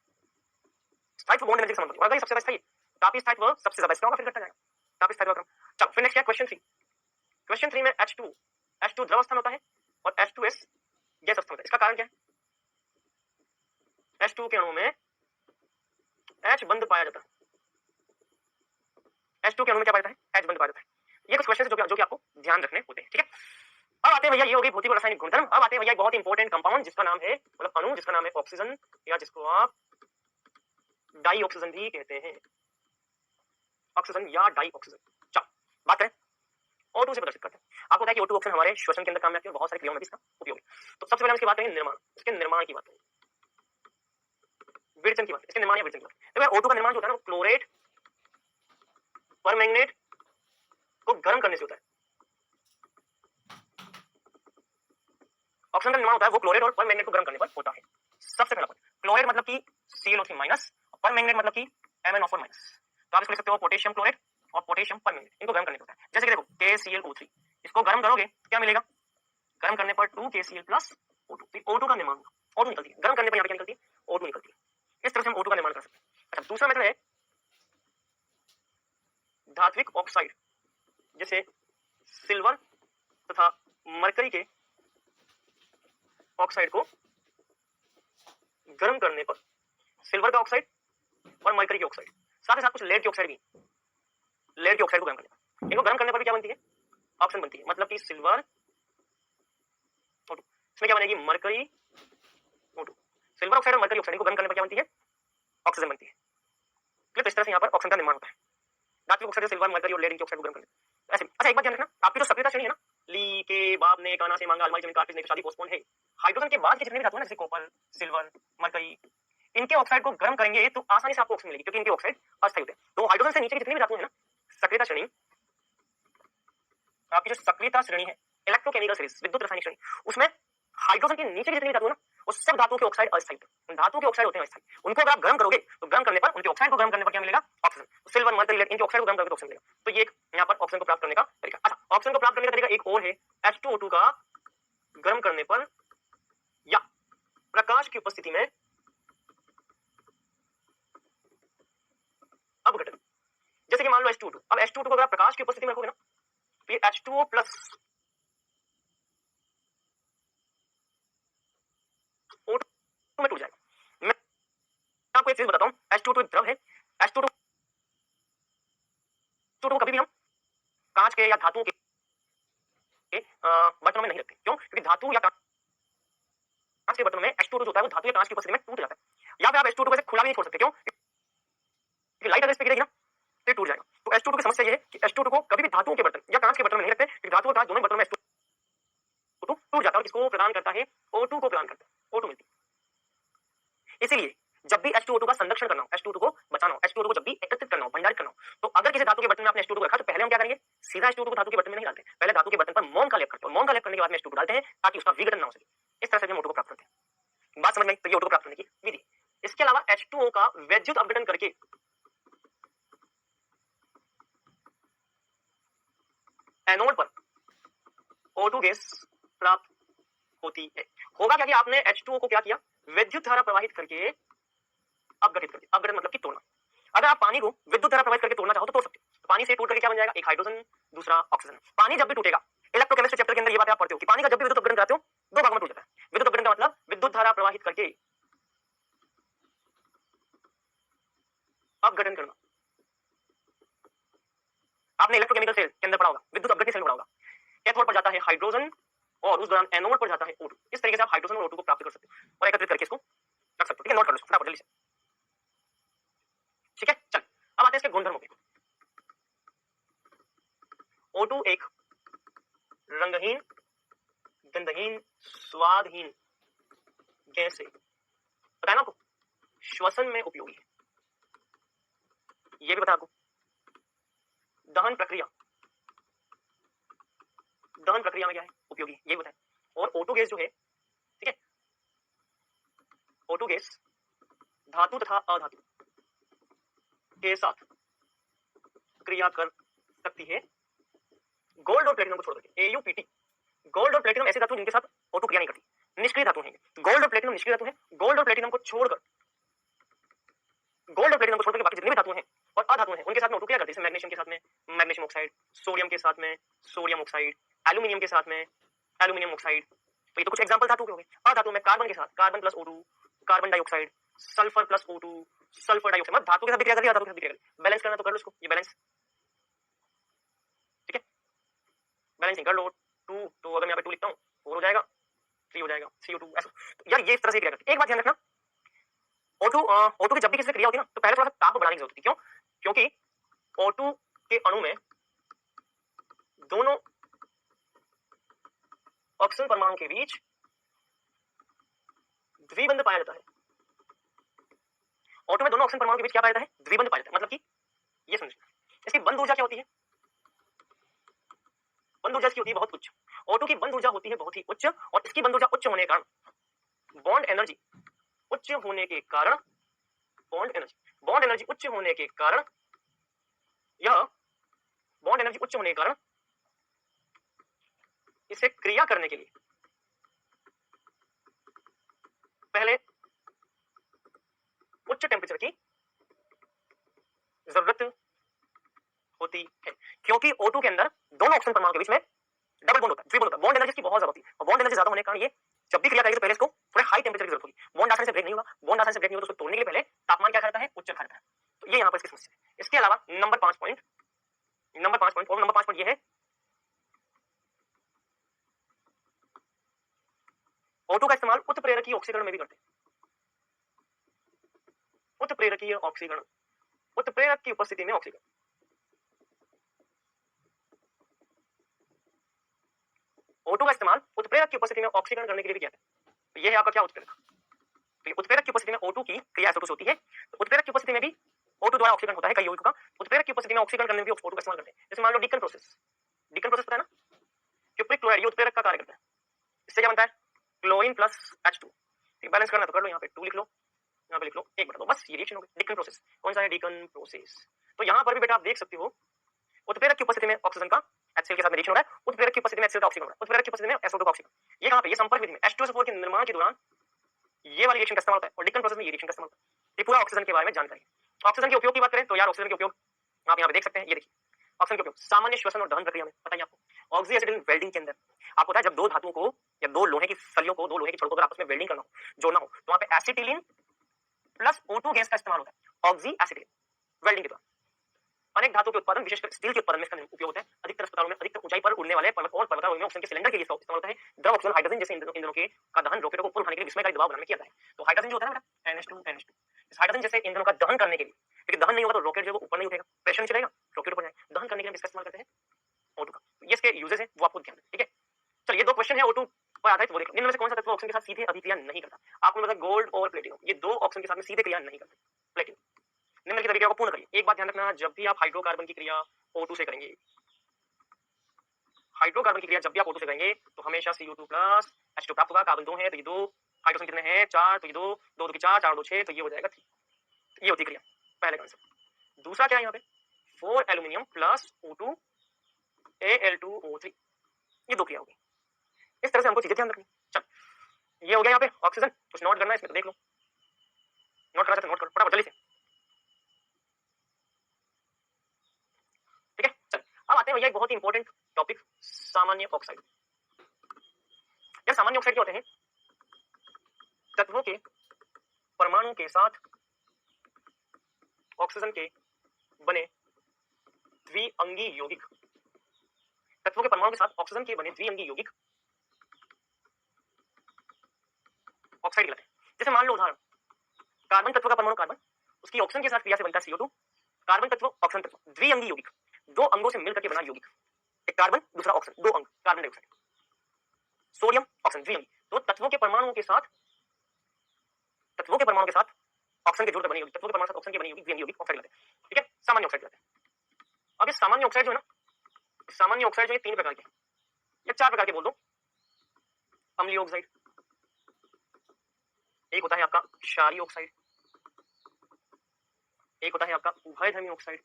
स्थायित्व बॉन्ड एनर्जी के समानुपाती, अगर ये सबसे ज्यादा स्थायी, तापीय स्थायित्व सबसे ज्यादा इसका होगा, फिर घटता जाएगा तापीय स्थायित्व। चलो फिर नेक्स्ट है क्वेश्चन 3, क्वेश्चन 3 में H2 द्रव अवस्था में होता है और H2S गैस अवस्था में होता है, इसका कारण क्या है, H2 के अणु में H बंध पाया जाता है, H2 के अणु में क्या पाया जाता है, H बंध पाया जाता है। ये कुछ क्वेश्चन जो कि आपको ध्यान रखने होते हैं, ठीक है। अब आते हैं भैया, ये हो गई भौतिक और रासायनिक गुणधर्म। अब आते हैं भैया बहुत इंपॉर्टेंट कंपाउंड जिसका नाम है, मतलब अणु जिसका नाम है ऑक्सीजन, या जिसको आप डाई ऑक्सीजन भी कहते हैं, ऑक्सीजन या डाई ऑक्सीजन। चलो बात करें O2 से प्रदर्शित करते हैं। आपको पता है कि O2 ऑक्सीजन हमारे श्वसन के अंदर काम में आती है और बहुत सारी क्रियाओं में भी इसका उपयोग है। तो सबसे पहले हम इसकी बात करेंगे निर्माण, इसके निर्माण की बात करें, विरचन की बात, इसके निर्माण या विरचन की बात। देखो O2 का निर्माण जो होता है ना, क्लोरेट परमैंगनेट को गर्म करने से होता है। ऑक्सीजन का निर्माण होता है वो क्लोराइड और परमैंगनेट को गर्म करने पर होता है। सबसे पहला पॉइंट, क्लोराइड मतलब कि ClO3 माइनस, परमैंगनेट मतलब कि MnO4 माइनस। तो आप इसको लिख सकते हो पोटेशियम क्लोराइड और पोटेशियम परमैंगनेट, इनको गर्म करने पर होता है। जैसे कि देखो KClO3, इसको गर्म करोगे क्या मिलेगा, गर्म करने पर 2KCl प्लस O2, O2 का निर्माण होगा, O2 निकलती है गर्म करने पर, यहाँ पे क्या निकलती है, O2 निकलती है। इस तरह से हम O2 का निर्माण कर सकते हैं। अच्छा दूसरा मेथड है धात्विक ऑक्साइड, जैसे सिल्वर तथा मरकरी के ऑक्साइड को गर्म करने पर, सिल्वर का ऑक्साइड और मरकरी की ऑक्साइड, साथ ही साथ कुछ लेड की ऑक्साइड भी, लेड की ऑक्साइड को गर्म करने पर, इनको गर्म करने पर भी क्या बनती है, ऑक्सीजन बनती है। मतलब कि सिल्वर O2, इसमें क्या बनेगी, मरकरी O2, सिल्वर ऑक्साइड और मरकरी ऑक्साइड को गर्म करने पर क्या बनती है, ऑक्सीजन बनती है। तो इस तरह से यहाँ पर ऑक्सीजन का निर्माण होता है, धात्विक ऑक्साइड, सिल्वर मरकरी और लेड की ऑक्साइड को गर्म करने ऐसे। अच्छा एक बात ध्यान रखना, आपकी जो सक्रियता श्रेणी है ना, ली के बाप ने काना से मांगा, अलमारी जमीन कारपेज ने शादी पोस्टपोन है, हाइड्रोजन के बाद के जितने भी धातु हैं जैसे कॉपर, सिल्वर, मरकरी, इनके ऑक्साइड को गर्म करेंगे तो आसानी से आपको ऑक्सीजन मिलेगी क्योंकि इनके ऑक्साइड अस्थायी होते हैं। तो हाइड्रोजन से नीचे की जितनी भी धातु है ना, सक्रियता श्रेणी, आपकी जो सक्रियता श्रेणी है, इलेक्ट्रोकेमिकल सीरीज, विद्युत रासायनिक श्रेणी, उसमें हाइड्रोजन के नीचे की जितनी भी धातु है ना, वो सब धातुओं के ऑक्साइड अस्थायी, धातु के ऑक्साइड होते हैं अस्थायी, उनको अगर आप गर्म करोगे तो गर्म करने पर, उनके ऑक्साइड को गर्म करने पर क्या मिलेगा, ऑक्सीजन। सिल्वर, मरकरी, लेड, इनके ऑक्साइड को गर्म करके ऑक्सीजन मिलेगा। तो ये एक यहाँ पर ऑक्सीजन को प्राप्त करने का तरीका। अच्छा ऑक्सीजन को प्राप्त करने का तरीका एक और है, H2O2 का गर्म करने पर या प्रकाश की उपस्थिति में अपघटन। जैसे कि मान लो H2O2, अब H2O2 को अगर आप प्रकाश की उपस्थिति में रखोगे ना, तो ये H2O प्लस O2 में टूट जाएगा। मैं आपको एक चीज बताता हूं, H2O2 एक द्रव है, H2O2 कभी भी हम कांच के या धातुओं के, बर्तनों में नहीं रखते। क्यों, क्योंकि धातु या कांच, धातु या कांच के बर्तन में अगर आप H2O2 को रखोगे तो वो क्या होगा, वो अपघटित हो जाएगा। कांच के बर्तन में H2O जो होता है वो धातु या कांच की उपस्थिति में टूट जाता है। या फिर आप H2O को ऐसे खुला भी नहीं छोड़ सकते, क्यों? क्योंकि लाइट अगर इस पे गिरेगी ना तो टूट जाएगा। तो H2O की समस्या ये है कि H2O को कभी भी धातुओं के बर्तन या कांच के बर्तन में नहीं रखते, क्योंकि धातु और कांच दोनों बर्तनों में H2O टूट जाता है और किसको प्रदान करता है? O2 को प्रदान करता है, O2 मिलती है। इसीलिए जब भी H2O2 का संरक्षण करना हो, H2O2 को बचाना हो, H2O2 को जब भी एकत्रित करना हो, भंडारित करना हो, तो अगर किसी धातु के बर्तन में आपने H2O2 रखा तो पहले हम क्या करेंगे? सीधा H2O2 को धातु के बर्तन में नहीं डालते, पहले धातु के बर्तन पर मोम का लेप करते हैं। मोम का लेप करने के बाद में H2O2 डालते हैं ताकि उसका विघटन ना हो सके। इस तरह से हम O2 को प्राप्त करते हैं। बात समझ में आई? तो ये O2 को प्राप्त करने की विधि। इसके अलावा H2O का वैद्युत अपघटन करके एनोड पर O2 गैस प्राप्त होती है। होगा क्या कि आपने H2O को क्या किया? विद्युत धारा प्रवाहित करके अपघटित कर दिया। अपघटन मतलब कि तोड़ना। अगर आप पानी को विद्युत धारा प्रवाहित करके तोड़ना चाहो तो तोड़ सकते हो। पानी से टूट करके क्या बन जाएगा? एक हाइड्रोजन, दूसरा ऑक्सीजन। पानी जब भी टूटेगा, इलेक्ट्रोकेमिस्ट्री चैप्टर के अंदर ये बात आप पढ़ते हो कि पानी का जब भी विद्युत अपघटन कराते हो दो भागों में टूट जाता है। विद्युत अपघटन का मतलब विद्युत धारा प्रवाहित करके अपघटन करना। आपने इलेक्ट्रोकेमिकल सेल के अंदर पढ़ा होगा, विद्युत अपघटन सेल में पढ़ा होगा। कैथोड पर जाता है हाइड्रोजन और उस दौरान एनोड पर जाता है O2। इस तरीके से आप हाइड्रोजन और O2 को प्राप्त कर सकते हो और एकत्रित करके इसको रख सकते हो। ठीक है, नोट कर लो फटाफट जल्दी से। ठीक है, चल अब आते हैं इसके गुणधर्मों पे। O2 एक रंगहीन, गंधहीन, स्वादहीन गैस है। पता है ना आपको? श्वसन में उपयोगी है, ये भी पता है आपको? दहन प्रक्रिया में क्या है? उपयोगी, ये भी पता है। और O2 गैस जो है, ठीक है, O2 गैस धातु तथा अधातु के साथ क्रिया कर सकती है गोल्ड और प्लेटिनम को छोड़ करके। AuPt, गोल्ड और प्लेटिनम ऐसे धातु जिनके साथ O2 क्रिया नहीं करती, निष्क्रिय धातु हैं। गोल्ड और प्लेटिनम निष्क्रिय धातु हैं। गोल्ड और प्लेटिनम को छोड़कर बाकी जितनी भी धातुएं हैं और अधातुएं हैं उनके साथ में O2 क्रिया करती है। जैसे मैग्नीशियम के साथ में मैग्नीशियम ऑक्साइड, सोडियम के साथ में सोडियम ऑक्साइड, एल्यूमिनियम के साथ में एल्यूमिनियम ऑक्साइड। तो ये तो कुछ एग्जांपल धातु के हो गए। अधातु में कार्बन के साथ carbon plus O2, carbon dioxide, sulphur plus O2, sulphur dioxide. मतलब धातु के साथ भी क्रिया कर रही है, अधातु के साथ भी क्रिया कर रही है। बैलेंस करना तो कर लो इसको, ये बैलेंस, ठीक है, बैलेंसिंग कर लो। 2 तो अगर मैं यहाँ पे 2 लिखता हूँ 4 हो जाएगा, 3 हो जाएगा, CO2 ऐसा। तो यार ये इस तरह से क्रिया करती है। एक बात ध्यान रखना, O2 की जब भी किसी से क्रिया होती है ना तो पहले थोड़ा सा ताप बढ़ाने की जरूरत होती है। क्यों? क्योंकि O2 के अणु में दोनों ऑक्सीजन परमाणु के बीच द्विबंध पाया जाता है। O2 में दोनों ऑक्सीजन परमाणु के बीच क्या पाया जाता है? द्विबंध पाया जाता है। मतलब कि ये समझना, इसकी बंध ऊर्जा क्या होती है? बंध ऊर्जा इसकी होती है बहुत उच्च। O2 की बंध ऊर्जा होती है बहुत ही उच्च और इसकी बंध ऊर्जा उच्च होने के कारण बॉन्ड एनर्जी उच्च होने के कारण इसे क्रिया करने के लिए पहले उच्च टेम्परेचर की जरूरत होती है। क्योंकि O2 के अंदर दोनों ऑक्सीजन परमाणु के बीच में डबल बॉन्ड होता है, द्विबंध होता है। बॉन्ड एनर्जी की बहुत ज्यादा होती है और बॉन्ड एनर्जी ज्यादा होने के कारण ये जब भी क्रिया करेगी तो पहले इसको थोड़े हाई टेम्परेचर की जरूरत होगी। बॉन्ड आसानी से ब्रेक नहीं होगा, बॉन्ड आसानी से ब्रेक नहीं होगा तो उसको तोड़ने के लिए पहले तापमान क्या करता है? उच्च करता है। तो ये यहाँ पर इसकी समस्या है। इसके अलावा नंबर 5 पॉइंट ये है, O2 का इस्तेमाल उत्प्रेरकीय ऑक्सीकरण में भी करते हैं। उत्प्रेरकीय ऑक्सीकरण, उत्प्रेरक की उपस्थिति में ऑक्सीकरण। O2 का इस्तेमाल उत्प्रेरक की उपस्थिति में ऑक्सीकरण करने के लिए भी किया जाता है। तो ये है आपका क्या? उत्प्रेरक। तो उत्प्रेरक की उपस्थिति में O2 की क्रिया S2 से होती है। तो उत्प्रेरक की उपस्थिति में भी O2 द्वारा ऑक्सीकरण होता है कई यौगिकों का। उत्प्रेरक की उपस्थिति में ऑक्सीकरण करने में भी O2 का इस्तेमाल करते हैं। जैसे मान लो डिकन प्रोसेस पता है ना? क्यूप्रिक क्लोराइड ये उत्प्रेरक का कार्य करता है। इससे क्या बनता है? Chlorine plus H2। बैलेंस करना तो कर लो, यहाँ पे 2 लिख लो, यहाँ पे लिख लो 1 बटा 2, बस ये रिएक्शन हो गई। डिकन प्रोसेस कौन सा है? Deacon process. तो यहाँ पर भी बेटा आप देख सकते हो उत्प्रेरक की उपस्थिति में ऑक्सीजन का HCl के साथ रिएक्शन हो रहा है, उत्प्रेरक की उपस्थिति में HCl का ऑक्सीजन हो रहा है, उत्प्रेरक की उपस्थिति में SO2 का ऑक्सीजन। ये कहाँ पे? ये संपर्क विधि में H2SO4 के निर्माण के दौरान ये वाली रिएक्शन का इस्तेमाल होता है और डिकन प्रोसेस में ये रिएक्शन का इस्तेमाल होता है। ये पूरा ऑक्सीजन के बारे में जानकारी है। ऑक्सीजन के उपयोग की बात करें तो यार ऑक्सीजन के उपयोग आप यहाँ पे देख सकते हैं। ये देखिए ऑक्सीजन के उपयोग सामान्य श्वसन और दहन प्रक्रिया में बताइए आपको। ऑक्सी एसिड इन वेल्डिंग के अंदर आपको पता है जब दो धातुओं को या दो लोहे की फलियों को, दो लोहे की छड़ों को आपस में वेल्डिंग करना हो, जोड़ना हो, तो वहां पे एसिटिलीन प्लस O2 गैस का इस्तेमाल होता है। ऑक्सी एसिटिलीन वेल्डिंग के दौरान अनेक धातु के उत्पादन विशेषकर स्टील के उत्पादन में इसका उपयोग होता है। अधिकतर अस्पतालों में अधिकतर ऊंचाई पर उड़ने वाले पर्वत और पर्वतारोहण में ऑक्सीजन के सिलेंडर के लिए इस्तेमाल होता है। द्रव ऑक्सीजन हाइड्रोजन जैसे ईंधनों के का दहन रॉकेटों को पूर्ण उठाने के लिए विस्मयकारी दबाव बनाने में किया जाता है। तो हाइड्रोजन जो होता है ना बेटा NH2 इस हाइड्रोजन जैसे ईंधनों का दहन करने के लिए, लेकिन दहन नहीं होगा तो रॉकेट जो है ऊपर नहीं उठेगा, प्रेशर नहीं चलेगा, रॉकेट ऊपर जाएगा। दहन करने के लिए इसका इस्तेमाल करते हैं O2 का। ये इसके यूजेस है, वो आपको ध्यान है, ठीक है। चलिए 2 क्वेश्चन है O2 पर आधारित, वो देखो। निम्न में से कौन सा तत्व ऑक्सीजन के साथ सीधे अभिक्रिया नहीं करता? आपको मतलब गोल्ड और प्लेटिनम, ये 2 ऑक्सीजन के साथ में सीधे क्रिया नहीं करते। प्लेटिनम निम्नलिखित अभिक्रिया को पूर्ण करिए। एक बात ध्यान रखना, जब भी आप हाइड्रोकार्बन की क्रिया O2 से करेंगे, हाइड्रोकार्बन की क्रिया जब भी आप O2 से करेंगे तो हमेशा Cu2 प्लस H2 प्राप्त होगा। कार्बन 2 है तो ये 2, हाइड्रोजन कितने हैं 4, तो ये 2, 2 2 की 4, 4 2 6, तो ये हो जाएगा 3। ये होती क्रिया, पहले कंसेप्ट। दूसरा क्या है यहाँ पे 4 एल्यूमिनियम प्लस O2 Al2O3, ये 2 क्रिया होगी। इस तरह से हमको चीजें ध्यान रखनी। चल ये हो गया यहाँ पे ऑक्सीजन, कुछ नोट करना है इसमें तो देख लो, नोट करना चाहते नोट करो फटाफट जल्दी से, ठीक है। चल अब आते हैं भैया एक बहुत ही इंपॉर्टेंट टॉपिक, सामान्य ऑक्साइड। यह सामान्य ऑक्साइड क्या होते हैं? तत्वों के परमाणु के साथ ऑक्सीजन के बने द्विअंगी यौगिक, तत्वों के परमाणु के साथ ऑक्सीजन के बने द्विअंगी यौगिक ऑक्साइड कहलाते हैं। जैसे मान लो उदाहरण, कार्बन तत्व का परमाणु कार्बन, उसकी ऑक्सीजन के साथ क्रिया से बनता है CO2, कार्बन तत्व ऑक्सीजन तत्व, द्विअंगी यौगिक, 2 अंगों से मिलकर के बना यौगिक, एक कार्बन दूसरा ऑक्सीजन, 2 अंग, कार्बन डाइऑक्साइड, सोडियम ऑक्सीजन, द्विअंगी। तो तत्वों के परमाणुओं के साथ ऑक्सीजन के जुड़कर बने यौगिक, तत्वों के परमाणु के साथ ऑक्सीजन के बने यौगिक द्विअंगी यौगिक ऑक्साइड कहलाते हैं, ठीक है। सामान्य ऑक्साइड कहलाते हैं। अब ये सामान्य ऑक्साइड जो है ना, सामान्य ऑक्साइड जो है 3 प्रकार के या 4 प्रकार के बोल दो। अम्लीय ऑक्साइड, एक होता है आपका क्षारीय ऑक्साइड, एक होता है आपका उभयधर्मी ऑक्साइड,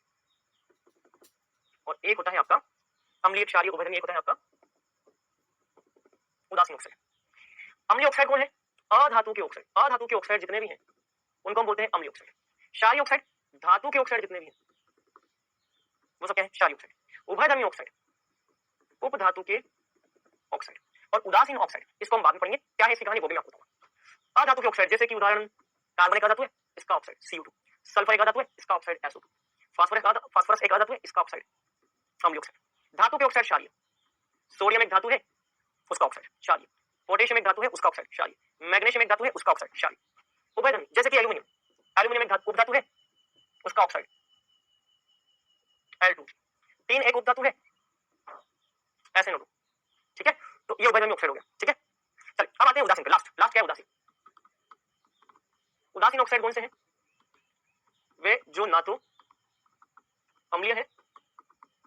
और एक होता है आपका अम्लीय क्षारीय उभयधर्मी, एक होता है आपका उदासीन ऑक्साइड। अम्लीय ऑक्साइड कौन है? अधातु के ऑक्साइड, अधातु के ऑक्साइड जितने भी हैं उनको हम बोलते हैं अम्लीय ऑक्साइड। क्षारीय ऑक्साइड, धातु के ऑक्साइड जितने भी हैं वो सब क्या है? क्षारीय ऑक्साइड। उभयधर्मी ऑक्साइड, उपधातु के ऑक्साइड, और उदासीन ऑक्साइड इसको हम बाद में पढ़ेंगे, क्या है इसकी कहानी वो भी मैं आपको बताऊंगा। अधातु के ऑक्साइड जैसे कि उदाहरण, कार्बन एक धातु है, इसका ऑक्साइड CO2, सल्फर एक धातु है, इसका ऑक्साइड SO2, फास्फोरस एक धातु है, इसका ऑक्साइड अम्लीय ऑक्साइड। धातु के ऑक्साइड क्षारीय, सोडियम एक धातु है, उसका ऑक्साइड क्षारीय, पोटेशियम एक धातु है, उसका ऑक्साइड क्षारीय, मैग्नीशियम एक धातु है, उसका ऑक्साइड क्षारीय। उभयधर्मी जैसे कि एल्यूमिनियम, एल्यूमिनियम एक उपधातु है, उसका ऑक्साइड Al2, टीन एक उपधातु है SnO2, ठीक है। तो ये उभयधर्मी ऑक्साइड हो गया, ठीक है। चल अब आते हैं उदासीन पे, लास्ट क्या है उदासीन। उदासीन ऑक्साइड कौन से हैं? वे जो ना तो अम्लीय है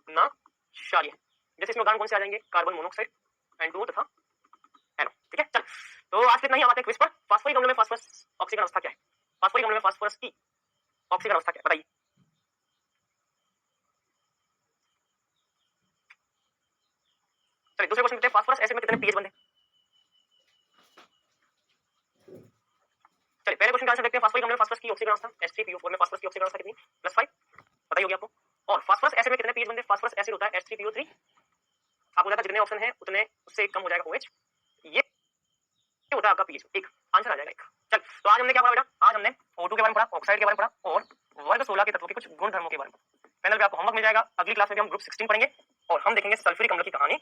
ना क्षारीय है। जैसे इसमें उदाहरण कौन से आ जाएंगे? कार्बन मोनोऑक्साइड, N2O तथा NO, ठीक है। चल तो आज कितना ही, हम आते हैं क्विज पर। फास्फोरिक अम्ल में फास्फोरस ऑक्सीकरण अवस्था क्या है? फास्फोरिक अम्ल में फास्फोरस की ऑक्सीकरण अवस्था क्या है बताइए। चलिए दूसरे क्वेश्चन करते हैं, फास्फोरस एसिड में कितने पीएच बंद है? चलिए पहले क्वेश्चन का आंसर देखते हैं। फास्फोरिक अम्ल में फास्फोरस की ऑक्सीकरण अवस्था H3PO4 में फास्फोरस की ऑक्सीकरण अवस्था कितनी? +5, पता ही होगी आपको। और फास्फोरस एसिड में कितने पीएच बंद है? फास्फोरस एसिड होता है H3PO3, आपको बताया था जितने ऑप्शन है उतने उससे कम हो जाएगा OH, ये होता है आपका पीएच, एक आंसर आ जाएगा एक। चल तो आज हमने क्या पढ़ा बेटा? आज हमने O2 के बारे में पढ़ा, ऑक्साइड के बारे में पढ़ा, और वर्ग 16 के तत्वों के कुछ गुण धर्मों के बारे में। पैनल पे आपको होमवर्क मिल जाएगा। अगली क्लास में भी हम ग्रुप 16 पढ़ेंगे और हम देखेंगे सल्फ्यूरिक अम्ल की कहानी,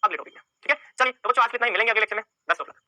अगले टॉपिक में, ठीक है। चलिए तो बच्चों आज कितना ही, मिलेंगे अगले लेक्चर में। Best of luck.